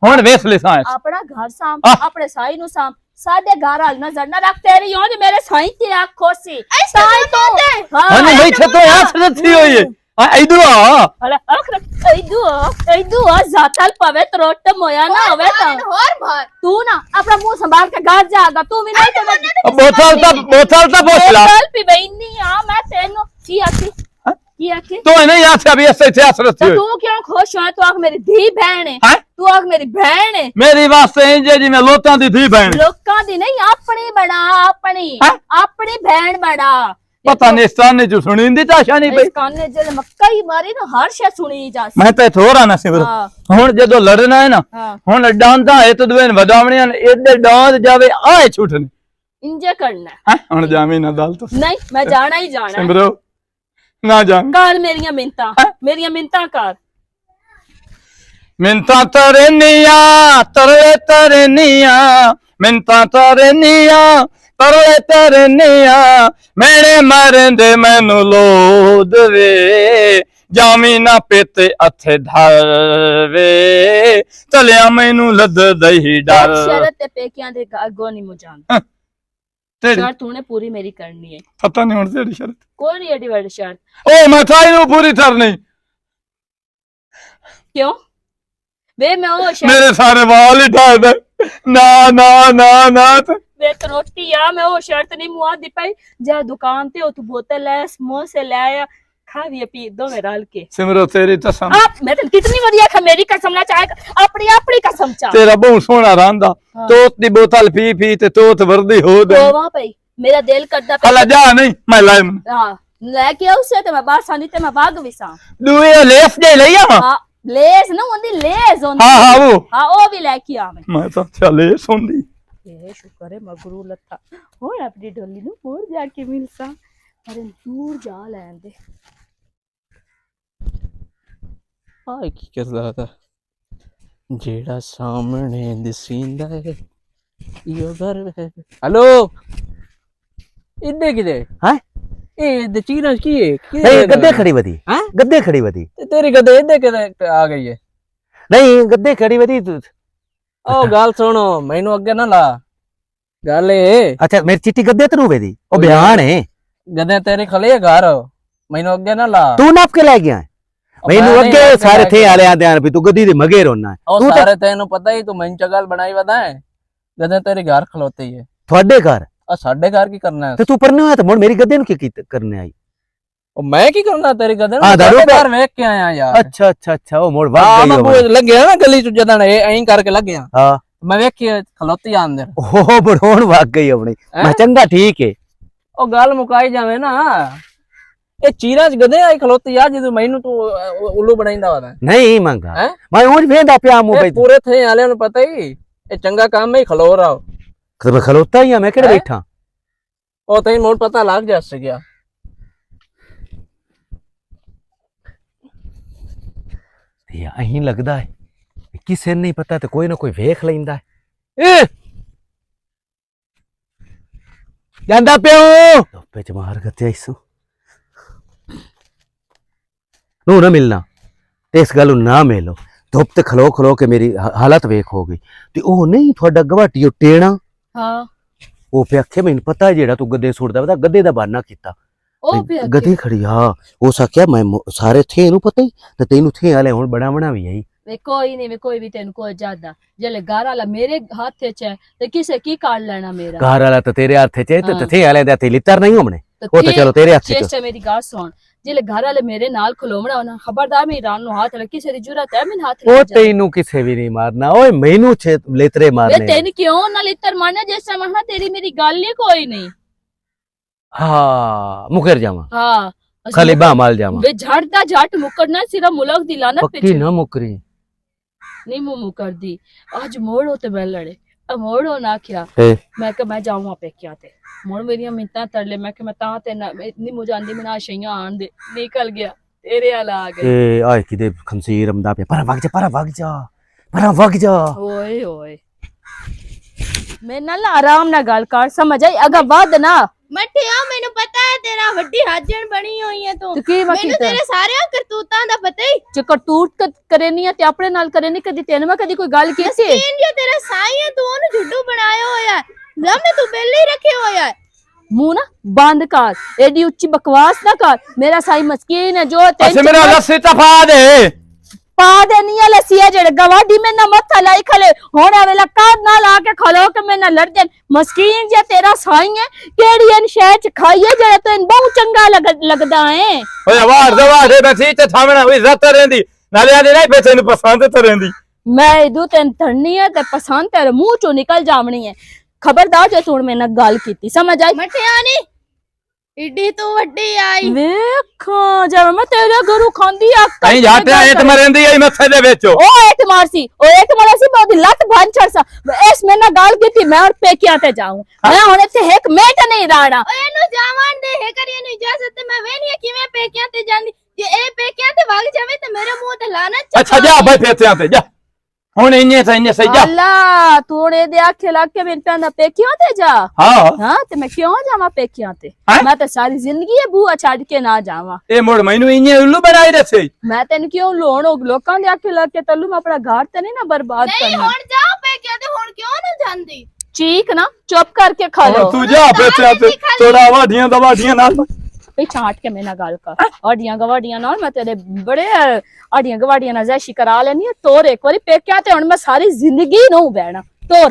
ਹੁਣ ਵੇਖ ਲੈ ਸਾਂ ਆਪਣਾ ਘਰ ਸਾਂਭ ਆਪਣੇ ਸਾਈ ਨੂੰ ਸਾਂਭ ਸਾਡੇ ਘਰ ਵਾਲ ਨਜ਼ਰ ਨਾ ਰੱਖ ਤੇਰੀ ਹੋਂ ਮੇਰੇ ਸਾਈ ਤੇ ਆਖੋ ਸੀ ਸਾਈ ਤੋਂ ਹਾਂ ਨਹੀਂ ਮੈਂ ਛੱਤੋ ਹੱਥ ਰੱਖੀ ਹੋਈ ਹੈ ਆ ਇਧਰ ਆ ਹਲਾ ਅਖ ਇਦੂ ਜ਼ਾਤਲ ਪਵਿੱਤਰ ਰੋਟ ਮੋਇਆ ਨਾ ਹੋਵੇ ਤਾਂ और मार ਤੂੰ ਨਾ ਆਪਣਾ ਮੂੰਹ ਸੰਭਾਲ ਕੇ ਘਰ ਜਾਗਾ ਤੂੰ ਵੀ ਨਹੀਂ ਤੇ ਬੋਤਲ ਤਾਂ ਪੁੱਛ ਲਾ ਚੱਲ ਪੀ ਬੈਨੀ ਆ ਮੈਂ ਤੈਨੂੰ ਕੀ ਆਖੀ ਤੂੰ ਨਹੀਂ ਆਖਿਆ ਵੀ ਐਸੇ ਹੱਥ ਰੱਖੀ ਹੋਈ ਤੂੰ ਕਿਉਂ ਖੁਸ਼ ਹੋਇਆ ਤੂੰ ਆਖ ਮੇਰੀ ਧੀ ਭੈਣ ਹੈ ਹੈਂ? ਤੂੰ ਆਖ ਮੇਰੀ ਭੈਣ ਹੈ ਮੇਰੀ ਵਾਸਤੇ ਇੰਜ ਜਿਵੇਂ ਲੋਕਾਂ ਦੀ ਧੀ ਭੈਣ ਲੋਕਾਂ ਦੀ ਨਹੀਂ ਆਪਣੀ ਬਣਾ ਆਪਣੀ ਹੈਂ? ਆਪਣੀ ਭੈਣ ਬਣਾ ਪਤਾ ਨਹੀਂ ਸਤਾਨੇ ਚ ਸੁਣੀ ਦੀ ਤਾਸ਼ਾ ਨਹੀਂ ਪਈ ਇਸ ਕੰਨੇ ਜਦ ਮੱਕਾ ਹੀ ਮਾਰੀ ਨਾ ਹਰ ਸ਼ੈ ਸੁਣੀ ਜਾ ਮੈਂ ਤਾਂ ਇੱਥੇ ਹੋਰ ਆਣਾ ਸੀ ਫਿਰ ਹਾਂ। ਹੁਣ ਜਦੋਂ ਲੜਨਾ ਹੈ ਨਾ ਹਾਂ ਹੁਣ ਡਾਂਦਾ ਹੈ ਤੇ ਦੋਵੇਂ ਵਧਾਵਣੀਆਂ ਇਹਦੇ ਡਾਂਦ ਜਾਵੇ ਆਏ ਛੁੱਟਨੇ ਇੰਜੇ ਕਰਨਾ ਹੈ ਹੁਣ ਜਾਵੇਂ ਨਾ ਦਲ ਤੋਂ ਨਹੀਂ ਮੈਂ ਜਾਣਾ ਹੀ ਜਾਣਾ ਸਿਮਰੋ ਨਾ ਜਾ ਕਰ ਮੇਰੀਆਂ ਮਿੰਤਾਂ ਕਰ ਮਿੰਤਾਂ ਤਰਨੀਆਂ ਤਰਲੇ ਤਰਨੀਆਂ ਮਿੰਤਾਂ ਤਰਨੀਆਂ ਤਰਲੇ ਤਰਨੀਆਂ ਮੈਨੇ ਮਰਦੇ ਮੈਨੂੰ ਲੋਦ ਵੇ ਜਾਮੀ ਨਾ ਪਿੱਤੇ ਅੱਥੇ ਧਰਵੇ ਤਲਿਆ ਮੈਨੂੰ ਲੱਦ ਦਈ ਡਰ ਸ਼ਰਤ ਤੇ ਪੇਕਿਆਂ ਦੇ ਅੱਗੋਂ ਨਹੀਂ ਮੁਜਾਨ ਤੇਰੀ ਸ਼ਰਤ ਤੂਨੇ ਪੂਰੀ ਮੇਰੀ ਕਰਨੀ ਹੈ ਪਤਾ ਨਹੀਂ ਹੁਣ ਤੇਰੀ ਸ਼ਰਤ ਕੋਈ ਨਹੀਂ ਏਡੀ ਵੱਡੀ ਸ਼ਰਤ ਓ ਮੈਂ ਤਾਂ ਇਹਨੂੰ ਪੂਰੀ ਤਰਨੀ ਕਿਉਂ ਵੇ ਮੈਂ ਉਹ ਸ਼ਰਤ ਮੇਰੇ ਸਾਰੇ ਵਾਲ ਹੀ ਢਾਹ ਦੇ ਨਾ ਨਾ ਨਾ ਨਾ ਵੇ ਰੋਟੀ ਆ ਮੈਂ ਉਹ ਸ਼ਰਤ ਨਹੀਂ ਮੁਆ ਦੀ ਪਈ ਜਾ ਦੁਕਾਨ ਤੇ ਉਹ ਤੂੰ ਬੋਤਲ ਲੈ ਸਮੋਸੇ ਲੈ ਆਇਆ खा भी पी दो में डाल के सिमरो तेरी कसम आप मैं तो कितनी बढ़िया खा मेरी कसम ना चाहे अपनी अपनी कसम चाह तेरा बहुत सोना रंदा तोत दी बोतल पी पी ते तोत वर्दी हो दे तो वहां पे मेरा दिल करदा पे हला जा नहीं मैं लाए हां लेके उससे ते मैं बाहर सानी ते मैं भाग भी सा दुए लेस दे ले आवा हां लेस ना ओंदी लेस ओंदी हां हां वो भी लेके आ मैं तो चले सुनदी ए शुक्र है मगरू लथा हो अपनी ढोली नु और जाके मिलसा अरे दूर जा लेंदे ਹਾਏ ਕੀ ਕਰਦਾ ਤਾ ਜਿਹੜਾ ਸਾਹਮਣੇ ਦਿਸਿੰਦਾ ਹੈ ਇਹੋ ਘਰ ਹੈ ਹੈਲੋ ਇੱਦੇ ਕਿਦੇ ਹੈ ਇਹ ਦੇ ਚੀਰਾਂ ਕੀ ਹੈ नहीं गद्दे खड़ी बदी हैं? गद्दे खड़ी बदी ਤੇ ਤੇਰੀ ਕਦੇ ਇੱਦੇ ਕਿਦੇ ਆ ਗਈ ਹੈ नहीं गद्दे खड़ी बदी तू ਉਹ ਗੱਲ ਸੁਣੋ ਮੈਨੂੰ ਅੱਗੇ ਨਾ ਲਾ ਗੱਲ ਇਹ अच्छा मेरी चिट्ठी गद्दे तरू बदी ओ बयान है ਗਦੇ ਤੇਰੇ ਖਲੇ ਘਰ ਮੈਨੂੰ ਅੱਗੇ ਨਾ ਲਾ तू नाप के लै गया ਮੈਨੂੰ ਅੱਗੇ ਸਾਰੇ ਥੇ ਆਲਿਆਂ ਧਿਆਨ ਵੀ ਤੂੰ ਗੱਦੀ ਦੇ ਮਗੇ ਰੋਣਾ ਉਹ ਸਾਰੇ ਤੈਨੂੰ ਪਤਾ ਹੀ ਤੂੰ ਮੈਨੂੰ ਚਗਲ ਬਣਾਈ ਵਦਾ ਹੈ ਗਦੇ ਤੇਰੇ ਘਰ ਖਲੋਤੇ ਹੀ ਹੈ ਤੁਹਾਡੇ ਘਰ ਆ ਸਾਡੇ ਘਰ ਕੀ ਕਰਨਾ ਹੈ ਤੇ ਤੂੰ ਪਰਨੇ ਹੋਇਆ ਤਾਂ ਮੁੜ ਮੇਰੀ ਗੱਦੇ ਨੂੰ ਕੀ ਕਰਨੇ ਆਈ ਉਹ ਮੈਂ ਕੀ ਕਰਨਾ ਤੇਰੇ ਗਦੇ ਨੂੰ ਹਾਂ, ਦਾਰੂ ਸਾਡੇ ਘਰ ਵੇਖ ਕੇ ਆਇਆ ਯਾਰ ਅੱਛਾ ਅੱਛਾ ਅੱਛਾ ਉਹ ਮੁੜ ਹਾਂ ਵਗ ਮੈਂ ਗਈ ਬੂਹੇ ਲੱਗਿਆ ਨਾ ਗਲੀ ਚ ਜਦਾਂ ਇਹ ਐਂ ਕਰਕੇ ਲੱਗਿਆ ਹਾਂ ਮੈਂ ਵੇਖੀ ਖਲੋਤੀ ਆ ਅੰਦਰ ਉਹ ਬੜੋਣ ਵਗ ਗਈ ਆਪਣੀ ਮੈਂ ਚੰਗਾ ਠੀਕ ਹੈ ਉਹ ਗੱਲ ਮੁਕਾਈ ਜਾਵੇ ਨਾ ਇਹ ਚੀਰਾਂ ਚ ਗਦੇ ਆਈ ਖਲੋਤੀ ਆ ਜਦੋਂ ਮੈਨੂੰ ਤੂੰ ਉੱਲੂ ਬਣਾਈਂਦਾ ਵਾ ਨਹੀਂ ਮੰਗਾ ਹੈਂ? ਮੈਂ ਉਂਝ ਵੇਂਦਾ ਪਿਆ ਮੂੰਹ ਇਹ ਪੂਰੇ ਥੇ ਵਾਲਿਆਂ ਨੂੰ ਪਤਾ ਹੀ ਇਹ ਚੰਗਾ ਕੰਮ ਹੈ ਖਲੋ ਰਹਾ ਤੇ ਖਲੋਤਾ ਹੀ ਆ ਮੈਂ ਕਿਹੜੇ ਹੈਂ? ਬੈਠਾ ਉਹ ਤੈਨੂੰ ਮੋੜ ਪਤਾ ਲੱਗ ਜਾ ਗਿਆ ਇਹ ਅਹੀਂ ਲੱਗਦਾ ਹੈ ਕਿਸੇ ਨੂੰ ਨਹੀਂ ਪਤਾ ਤੇ ਕੋਈ ਨਾ ਕੋਈ ਵੇਖ ਲੈਂਦਾ ਹੈ ਜਾਂਦਾ ਪਿਓ ਧੁੱਪੇ ਚ ਮਾਰ ਗੱਤੇ ਇਸੂ ਨੂੰ ਨਾ ਮਿਲਣਾ ਤੇ ਇਸ ਗੱਲ ਨੂੰ ਨਾ ਮਿਲੋ ਧੁੱਪ ਤੇ ਖਲੋ ਖਲੋ ਕੇ ਮੇਰੀ ਹਾਲਤ ਵੇਖ ਹੋ ਗਈ। ਤੇ ਉਹ ਨਹੀਂ ਤੁਹਾਡਾ ਗਵਾਟੀ ਉਹ ਟੇਣਾ, ਹਾਂ ਉਹ ਪਿਆ ਆਖੇ ਮੈਨੂੰ ਪਤਾ ਜਿਹੜਾ ਤੂੰ ਗੱਦੇ ਸੁੱਟਦਾ ਵਾ, ਗੱਦੇ ਦਾ ਬਹਾਨਾ ਕੀਤਾ। ਉਹ ਪਿਆ ਗੱਦੀ ਖੜੀ, ਹਾਂ ਉਹ ਸਕਿਆ ਮੈਂ ਸਾਰੇ ਥੇ ਇਹਨੂੰ ਪਤਾ ਹੀ ਤੇ ਤੈਨੂੰ ਥੇ ਵਾਲੇ ਹੁਣ ਬਣਾ ਵੀ ਆਈ। ਵੇ ਕੋਈ ਨਹੀਂ, ਵੇ ਕੋਈ ਵੀ ਤੈਨੂੰ ਕੋਈ ਜ਼ਿਆਦਾ ਜਲੇ ਘਰ ਵਾਲਾ ਮੇਰੇ ਹੱਥ ਚ ਹੈ ਤੇ ਕਿਸੇ ਕੀ ਕਾਢ ਲੈਣਾ ਮੇਰਾ। ਘਰ ਵਾਲਾ ਤਾਂ ਤੇਰੇ ਹੱਥ 'ਚ ਹੈ ਤੇ ਥੇ ਵਾਲੇ ਦੇ ਹੱਥੇ ਲਿੱਤਰ ਨਹੀਂ ਹੋਣੇ, ਉਹ ਤਾਂ ਚਲੋ ਤੇਰੇ ਹੱਥ 'ਚ। ਚੇਸ਼ਟਾ ਮੇਰੀ ਗੱਲ ਸੁਣ, ਜਲੇ ਘਰ ਵਾਲੇ ਮੇਰੇ ਨਾਲ ਖਲੋਵਣਾ ਉਹਨਾਂ ਖਬਰਦਾਰ ਮੇਰੀ ਰਾਨ ਨੂੰ ਹੱਥ ਲੱਗ, ਕਿਸੇ ਦੀ ਜ਼ਰੂਰਤ ਹੈ ਮੈਨੂੰ ਹੱਥ ਉਹ ਲੱਗ ਜਾ। ਤੈਨੂੰ ਕਿਸੇ ਵੀ ਨਹੀਂ ਮਾਰਨਾ ਓਏ, ਮੈਨੂੰ ਲੇਤਰੇ ਵੇ ਮਾਰਨੇ। ਤੈਨੂੰ ਕਿਉਂ ਨਾ ਲਿੱਤਰ ਮਾਰਨਾ, ਜਿਸ ਤਰ੍ਹਾਂ ਮਹਾ ਤੇਰੀ ਮੇਰੀ ਗੱਲ ਹੀ ਕੋਈ ਨਹੀਂ। ਹਾਂ ਮੁਕਰ ਜਾਵਾਂ, ਹਾਂ ਖਾਲੀ ਬਾਹ ਮਾਲ ਜਾਵਾਂ। ਵੇ ਝੜਦਾ ਝਟ ਮੁਕਰਨਾ, ਸਿਰਾ ਮੁਲਕ ਦੀ ਲਾਨਤ ਪੱਕੀ ਪਿੱਛੇ ਨਾ ਮੁਕਰੀ। ਨਹੀਂ ਮੁਕਰਦੀ। ਅੱਜ ਮੋੜੋ ਤੇ ਮੈਂ ਲੜੇ, ਮੋੜੋ ਨਾ ਕਿਹਾ। ਮੈਂ ਕਿ ਮੈਂ ਜਾਵਾਂ ਪੇਕਿਆਂ ਤੇ, ਮੁੜ ਮੇਰੀਆਂ ਮਿੰਤਾਂ ਤਰਲੇ, ਮੈਂ ਕਿ ਮੈਂ ਤਾਂ ਤੇ ਨਹੀਂ ਮੁਝਾਂਦੀ ਮਨਾ ਸ਼ਈਆਂ ਆਣ ਦੇ, ਨਿਕਲ ਗਿਆ ਤੇਰੇ ਵਾਲਾ ਆ ਗਿਆ। ਏ ਆਏ ਕਿਤੇ ਖੰਸੀਰ ਆਉਂਦਾ ਪਿਆ, ਪਰ ਵਗ ਜਾ, ਪਰ ਵਗ ਜਾ, ਪਰ ਵਗ ਜਾ। ਓਏ ਓਏ ਮੈਂ ਨਾਲ ਆਰਾਮ ਨਾਲ ਗੱਲ ਕਰ, ਸਮਝ ਆਈ? ਅਗਾ ਵੱਧ ਨਾ ਮੱਠਿਆ ਮੈਨੂੰ ਪਤਾ ਹੈ ਤੇਰਾ ਵੱਡੀ ਹਾਜਣ ਬਣੀ ਹੋਈ ਹੈ ਤੂੰ। ਕੀ ਮੈਨੂੰ ਤੇਰੇ ਸਾਰਿਆਂ ਕਰਤੂਤਾਂ ਦਾ ਪਤਾ ਹੀ। ਜੇ ਕਰਤੂਤ ਕਰੇਨੀ ਆ ਤੇ ਆਪਣੇ ਨਾਲ ਕਰੇਨੀ, ਕਦੀ ਤੈਨੂੰ ਮੈਂ ਕਦੀ ਕੋਈ ਗੱਲ ਕੀਤੀ ਸੀ? ਜੇ ਤੇਰਾ ਸਾਈ ਹੈ ਤੂੰ ਉਹਨੂੰ ਝੁੱਡੂ ਬਣਾਇਆ ਹੋਇਆ ਹੈ, ਲੰਮੇ ਤੂੰ ਬੇਲੇ ਹੀ ਰੱਖੇ ਹੋਇਆ ਹੈ। ਮੂੰਹ ਨਾ ਬੰਦ ਕਰ, ਐਡੀ ਉੱਚੀ ਬਕਵਾਸ ਨਾ ਕਰ। ਮੇਰਾ ਸਾਈ ਮਸਕੀਨ ਹੈ ਜੋ ਅੱਛਾ ਮੇਰਾ ਲੱਸੀ ਤਫਾ ਦੇ ਪਾ ਦੇਨੀ ਆ ਲੱਸੀਆ ਜਿਹੜੇ ਗਵਾਡੀ ਮੈਂ ਨਾ ਮੱਥਾ ਲਾਈ ਖਲੇ ਹੁਣ ਵੇਲਾ ਕਾਦ ਨਾਲ ਆ ਕੇ ਖਲੋ ਕੇ ਮੈਂ ਨਾ ਲੜ ਜਾਣ। ਮਸਕੀਨ ਜੇ ਤੇਰਾ ਸਾਈ ਹੈ, ਕਿਹੜੀ ਐਨ ਸ਼ਹਿ ਚ ਖਾਈਏ ਜਿਹੜਾ ਤੈਨੂੰ ਬਹੁਤ ਚੰਗਾ ਲੱਗਦਾ ਹੈ। ਓਏ ਵਾਰ ਦਵਾਰ ਦੇ ਬੈਠੀ ਤੇ ਥਾਵਣਾ ਹੋਈ ਜ਼ਤ ਰਹਿੰਦੀ ਨਾਲੇ ਆਦੇ ਨਹੀਂ ਬੈਠੇ ਨੂੰ ਪਸੰਦ ਤੇ ਰਹਿੰਦੀ। ਮੈਂ ਇਦੂ ਤੈਨੂੰ ਧਰਨੀ ਹੈ ਤੇ ਪਸੰਦ ਤੇਰੇ ਮੂੰਹ ਚੋਂ ਨਿਕਲ ਜਾਵਣੀ ਹੈ। ਖਬਰਦਾਰ ਜੇ ਤੂੰ ਮੇਰੇ ਨਾਲ ਗੱਲ ਕੀਤੀ, ਸਮਝ ਆਈ? ਮੱਠਿਆ ਨੀ ਏਡੀ ਤੂੰ ਵੱਡੀ ਆਈ ਵੇਖਾਂ ਜਦ ਮੈਂ ਤੇਰੇ ਘਰੋਂ ਖਾਂਦੀ ਆ ਕਹੀਂ ਜਾਟਿਆ ਏਟ ਮਰੰਦੀ ਆਈ ਮੱਥੇ ਦੇ ਵਿੱਚ। ਉਹ ਏਟ ਮਾਰਸੀ, ਉਹ ਏਟ ਮਾਰਸੀ ਮੈਂ ਉਹਦੀ ਲੱਤ ਭੰਨ ਛੜਸਾ। ਇਸ ਮੇਰੇ ਨਾਲ ਗੱਲ ਕੀਤੀ, ਮੈਂ ਹੁਣ ਪੇਕਿਆਂ ਤੇ ਜਾਊਂ। ਮੈਂ ਹੁਣ ਇੱਥੇ ਇੱਕ ਮਿੰਟ ਨਹੀਂ ਰਹਿਣਾ। ਓਏ ਇਹਨੂੰ ਜਾਵਣ ਦੇ ਹੈ ਕਰੀ ਇਹਨੂੰ ਇਜਾਜ਼ਤ ਤੇ ਮੈਂ ਵੇਹਨੀ ਕਿਵੇਂ ਪੇਕਿਆਂ ਤੇ ਜਾਂਦੀ। ਜੇ ਇਹ ਪੇਕਿਆਂ ਤੇ ਵਗ ਜਾਵੇ ਤੇ ਮੇਰੇ ਮੂੰਹ ਤੇ ਲਾਨਤ। ਅੱਛਾ ਜਾ ਭਾਈ ਪੇਤਿਆਂ ਤੇ ਜਾ, ਹੁਣ ਇੰਨੇ ਸਹੀ ਜਾ। ਅੱਲਾ ਤੂੰ ਇਹਦੇ ਆਖੇ ਲੱਗ ਕੇ ਮੇਰੇ ਪੈਂਦਾ ਪੇਕਿਆਂ ਤੇ ਜਾ। ਹਾਂ ਤੇ ਮੈਂ ਕਿਉਂ ਜਾਵਾਂ ਪੇਕਿਆਂ ਤੇ? ਮੈਂ ਤਾਂ ਸਾਰੀ ਜ਼ਿੰਦਗੀ ਇਹ ਬੂਆ ਛੱਡ ਕੇ ਨਾ ਜਾਵਾਂ। ਇਹ ਮੁੜ ਮੈਨੂੰ ਇੰਨੇ ਉੱਲੂ ਬਣਾਈ ਦੱਸੇ। ਮੈਂ ਤੈਨੂੰ ਕਿਉਂ ਲੋਣ ਲੋਕਾਂ ਦੇ ਆਖੇ ਲੱਗ ਕੇ ਤੈਨੂੰ ਮੈਂ ਆਪਣਾ ਘਰ ਤੇ ਨਹੀਂ ਨਾ ਬਰਬਾਦ ਨਹੀਂ ਕਰਨਾ। ਹੁਣ ਜਾ ਪੇਕਿਆਂ ਤੇ, ਹੁਣ ਕਿਉਂ ਨਾ ਜਾਂਦੀ? ਚੀਕ ਨਾ ਚੁੱਪ ਕਰਕੇ ਖਾ ਲੋ। ਤੂੰ ਜਾ ਪੇਤਿਆਂ ਤੇ, ਥੋੜਾ ਵਾਢੀਆਂ ਦਵਾਡੀਆਂ ਨਾਲ ਪਿੱਛਾ ਹਟ ਕੇ ਮੇਰੇ ਨਾਲ ਗੱਲ ਕਰ। ਆਡੀਆਂ ਗਵਾਡੀਆਂ ਨਾਲ ਮੈਂ ਤੇਰੇ ਬੜੇ ਆਡੀਆਂ ਗਵਾਡੀਆਂ ਨਾਲ ਜ਼ੈਸ਼ੀ ਕਰਾ ਲੈਣੀ। ਤੋਰ ਇੱਕ ਵਾਰੀ ਪੇਕਿਆਂ ਤੇ, ਹੁਣ ਮੈਂ ਸਾਰੀ ਜ਼ਿੰਦਗੀ ਨੂੰ ਬਹਿਣਾ। ਤੋਰ